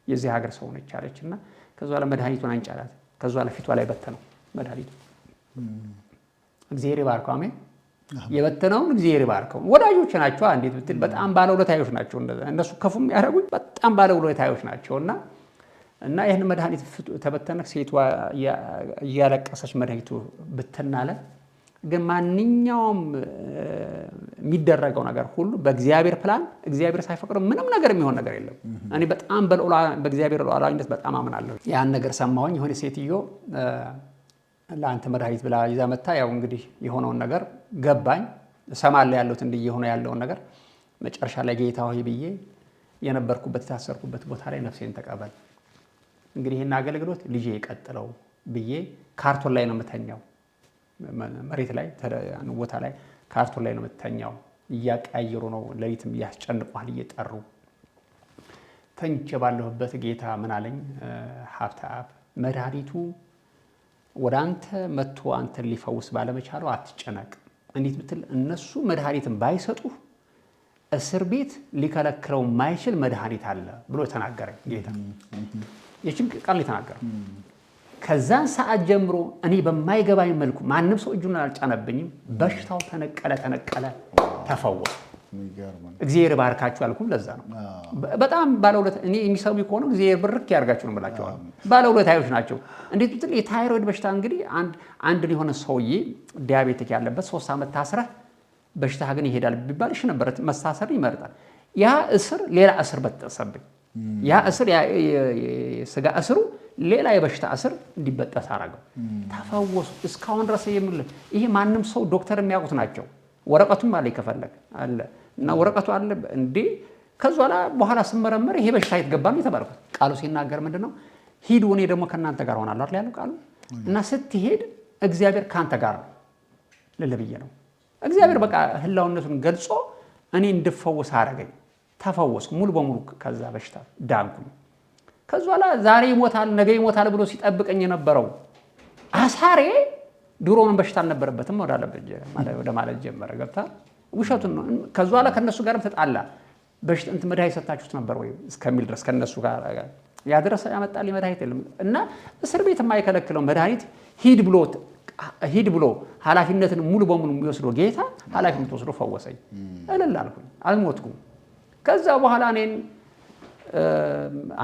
የዚህ ሀገር ሰው ነች አለች። እና ከዛ በኋላ መድኃኒቱን አንጫላት። ከዛ በኋላ ፊቷ ላይ በተነው መድኃኒቱ። እግዚአብሔር ይባርከው። አሜን። የበተነውን እግዚአብሔር ይባርከው። ወዳጆች ናቸው። እንዴት ብትል በጣም ባለውለታዮች ናቸው። እነሱ ከፉም ያደረጉኝ በጣም ባለውለታዮች ናቸው። እና ይህን መድኃኒት ተበተነ። ሴቷ እያለቀሰች መድኃኒቱ ብትናለ። ግን ማንኛውም የሚደረገው ነገር ሁሉ በእግዚአብሔር ፕላን እግዚአብሔር ሳይፈቅድ ምንም ነገር የሚሆን ነገር የለም። እኔ በጣም በእግዚአብሔር ሉዓላዊነት በጣም አምናለሁ። ያን ነገር ሰማሁኝ። የሆነ ሴትዮ ለአንተ መድኃኒት ብላ ይዛ መታ። ያው እንግዲህ የሆነውን ነገር ገባኝ። እሰማለሁ ያለሁት እንዲህ የሆነ ያለውን ነገር። መጨረሻ ላይ ጌታ ሆይ ብዬ የነበርኩበት የታሰርኩበት ቦታ ላይ ነፍሴን ተቀበል፣ እንግዲህ ይህን አገልግሎት ልጄ የቀጥለው ብዬ ካርቶን ላይ ነው የምተኛው። መሬት ላይ ቦታ ላይ ካርቶን ላይ ነው የምተኛው። እያቀያየሩ ነው፣ ሌሊትም እያስጨንቋል እየጠሩ። ተኝቼ ባለሁበት ጌታ ምን አለኝ? ሀብተአብ መድኃኒቱ ወደ አንተ መጥቶ አንተን ሊፈውስ ባለመቻሉ አትጨነቅ። እንዴት ብትል እነሱ መድኃኒትን ባይሰጡህ እስር ቤት ሊከለክለው ማይችል መድኃኒት አለ ብሎ ተናገረኝ ጌታ። የችግር ቃል የተናገረው ከዛን ሰዓት ጀምሮ እኔ በማይገባኝ መልኩ ማንም ሰው እጁን አልጫነብኝም። በሽታው ተነቀለ፣ ተፈወሰ። እግዚአብሔር ባርካችሁ አልኩም። ለዛ ነው በጣም ባለውለታ እኔ የሚሰሙ ከሆነ እግዚአብሔር ብርክ ያርጋችሁ ነው ብላችኋል። ባለውለታዮች ናቸው። እንዴት ብትል የታይሮይድ በሽታ እንግዲህ አንድ የሆነ ሰውዬ ዲያቤቲክ ያለበት 3 ዓመት ታስረህ በሽታ ግን ይሄዳል ቢባል እሺ ነበር፣ መታሰር ይመርጣል። ያ እስር ሌላ እስር በጠሰብኝ። ያ እስር የስጋ እስሩ ሌላ የበሽታ እስር እንዲበጠስ አደረገው። ተፈወሱ። እስካሁን ድረስ የምልህ ይሄ ማንም ሰው ዶክተር የሚያውቁት ናቸው። ወረቀቱም አለ ከፈለግ አለ እና ወረቀቱ አለ እንዴ። ከዛ በኋላ ስመረመር ይሄ በሽታ የተገባ ነው የተባልኩት። ቃሉ ሲናገር ምንድነው? ሂዱ እኔ ደግሞ ከእናንተ ጋር ሆናለሁ አይደል ያለው ቃሉ። እና ስትሄድ እግዚአብሔር ካንተ ጋር ነው ልልብዬ ነው። እግዚአብሔር በቃ ህላውነቱን ገልጾ እኔ እንድፈወስ አደረገኝ። ተፈወስኩ ሙሉ በሙሉ ከዛ በሽታ ዳንኩኝ። ከዛ በኋላ ዛሬ ይሞታል ነገ ይሞታል ብሎ ሲጠብቀኝ የነበረው አሳሬ ድሮውን በሽታ አልነበረበትም ወደ ማለት ጀመረ። ገብታ ውሸቱን ነው። ከዛ በኋላ ከነሱ ጋርም ተጣላ። በሽታ እንትን መድኃኒት ሰጣችሁት ነበር ወይ እስከሚል ድረስ ከነሱ ጋር ያደረሰ ያመጣልኝ መድኃኒት የለም። እና እስር ቤት የማይከለክለው መድኃኒት ሂድ ብሎ ኃላፊነትን ሙሉ በሙሉ የሚወስደው ጌታ ኃላፊነት ወስዶ ፈወሰኝ። እልል አልኩኝ፣ አልሞትኩም። ከዛ በኋላ እኔን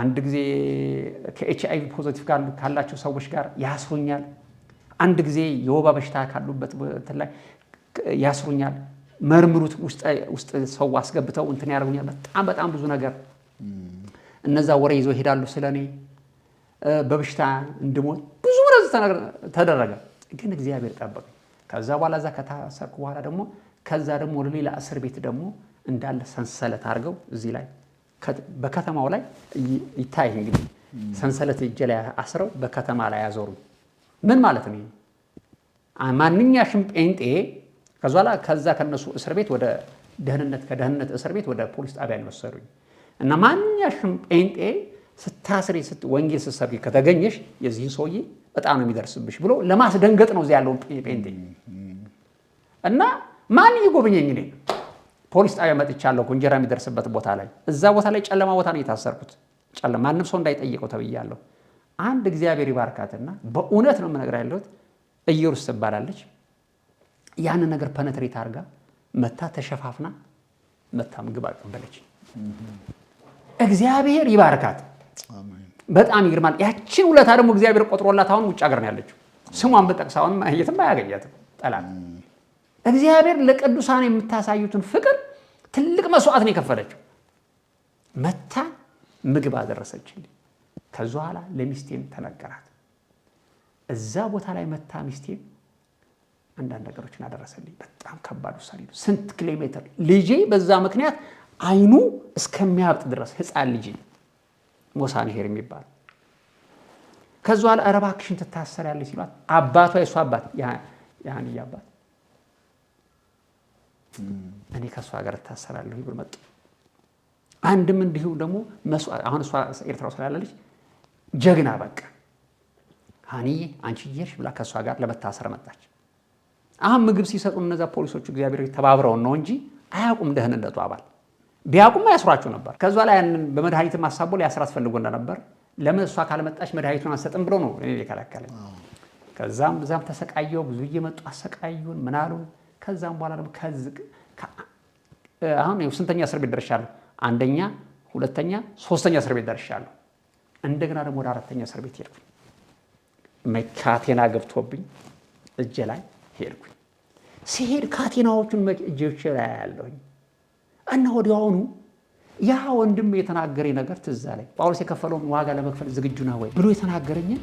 አንድ ጊዜ ከኤችአይቪ ፖዚቲቭ ካላቸው ሰዎች ጋር ያስሩኛል። አንድ ጊዜ የወባ በሽታ ካሉበት እንትን ላይ ያስሩኛል። መርምሩት ውስጥ ሰው አስገብተው እንትን ያደርጉኛል። በጣም ብዙ ነገር እነዛ ወሬ ይዘው ይሄዳሉ ስለኔ በበሽታ እንድሞት ብዙ ነገር ተደረገ። ግን እግዚአብሔር ጠበቀኝ። ከዛ በኋላ እዛ ከታሰርኩ በኋላ ደግሞ ከዛ ደግሞ ሌላ እስር ቤት ደግሞ እንዳለ ሰንሰለት አድርገው እዚህ ላይ በከተማው ላይ ይታይ እንግዲህ ሰንሰለት እጄ ላይ አስረው በከተማ ላይ ያዞሩ። ምን ማለት ነው? ማንኛሽም ጴንጤ ከዛ ከነሱ እስር ቤት ወደ ከደህንነት እስር ቤት ወደ ፖሊስ ጣቢያ ወሰዱኝ እና ማንኛሽም ጴንጤ ስታስሪ ወንጌል ስትሰብኪ ከተገኘሽ የዚህ ሰውዬ በጣም ነው የሚደርስብሽ ብሎ ለማስደንገጥ ነው እዚህ ያለው ጴንጤ። እና ማን ይጎብኘኝ? እኔ ፖሊስ ጣቢያ መጥቻለሁ እንጀራ የሚደርስበት ቦታ ላይ። እዛ ቦታ ላይ ጨለማ ቦታ ነው የታሰርኩት። ጨለማ ማንም ሰው እንዳይጠየቀው ተብያለሁ። አንድ እግዚአብሔር ይባርካትና በእውነት ነው የምነግርህ ያለሁት ኢየሩስ ትባላለች። ያንን ነገር ፐነትሬት አድርጋ መታ ተሸፋፍና መታ ምግብ አቀበለች። እግዚአብሔር ይባርካት። በጣም ይግርማል። ያችን ውለታ ደግሞ እግዚአብሔር ቆጥሮላት አሁን ውጭ ሀገር ነው ያለችው። ስሟን ብጠቅስ አሁን የትም አያገኛትም ጠላት። እግዚአብሔር ለቅዱሳን የምታሳዩትን ፍቅር ትልቅ መስዋዕት ነው የከፈለችው። መታ ምግብ አደረሰችልኝ። ከዛ በኋላ ለሚስቴም ተነገራት። እዛ ቦታ ላይ መታ ሚስቴም አንዳንድ ነገሮችን አደረሰልኝ። በጣም ከባድ ውሳኔ ነው። ስንት ኪሎ ሜትር ልጄ በዛ ምክንያት አይኑ እስከሚያብጥ ድረስ ህፃን ልጄ ሞሳኒሄር የሚባል ከዛ በኋላ ኧረ እባክሽን ትታሰሪያለሽ ሲሏት አባቷ የሷ አባት ያህንዬ አባት እኔ ከሷ ጋር እታሰራለሁ ይብር መጡ። አንድም እንዲሁ ደግሞ አሁን እሷ ኤርትራ ስላለች ጀግና በቃ ሃንዬ አንቺ እየሄድሽ ብላ ከሷ ጋር ለመታሰር መጣች። አሁን ምግብ ሲሰጡ እነዛ ፖሊሶቹ እግዚአብሔር ተባብረው ነው እንጂ አያውቁም። ደህንነቱ አባል ቢያውቁም ያስሯቸው ነበር። ከዛ ላይ ያንን በመድኃኒት ማሳቦ ሊያስራት ፈልጎ እንደነበር ለምን እሷ ካልመጣች መድኃኒቱን አንሰጥም ብሎ ነው እኔ የከለከለኝ። ከዛም ተሰቃየው። ብዙ እየመጡ አሰቃዩን ምን አሉን። ከዛም በኋላ ደግሞ አሁን ስንተኛ እስር ቤት ደርሻለሁ? አንደኛ፣ ሁለተኛ፣ ሶስተኛ እስር ቤት ደርሻለሁ። እንደገና ደግሞ ወደ አራተኛ እስር ቤት ሄድኩኝ። ካቴና ገብቶብኝ እጄ ላይ ሄድኩኝ። ሲሄድ ካቴናዎቹን እጆቼ ላይ ያለሁኝ እና ወዲያውኑ ያ ወንድም የተናገረኝ ነገር ትዝ አለኝ። ጳውሎስ የከፈለውን ዋጋ ለመክፈል ዝግጁ ነህ ወይ ብሎ የተናገረኝን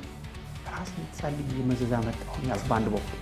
ራሴን ጸልዬ መዘዛ መጣሁኝ። በአንድ በኩል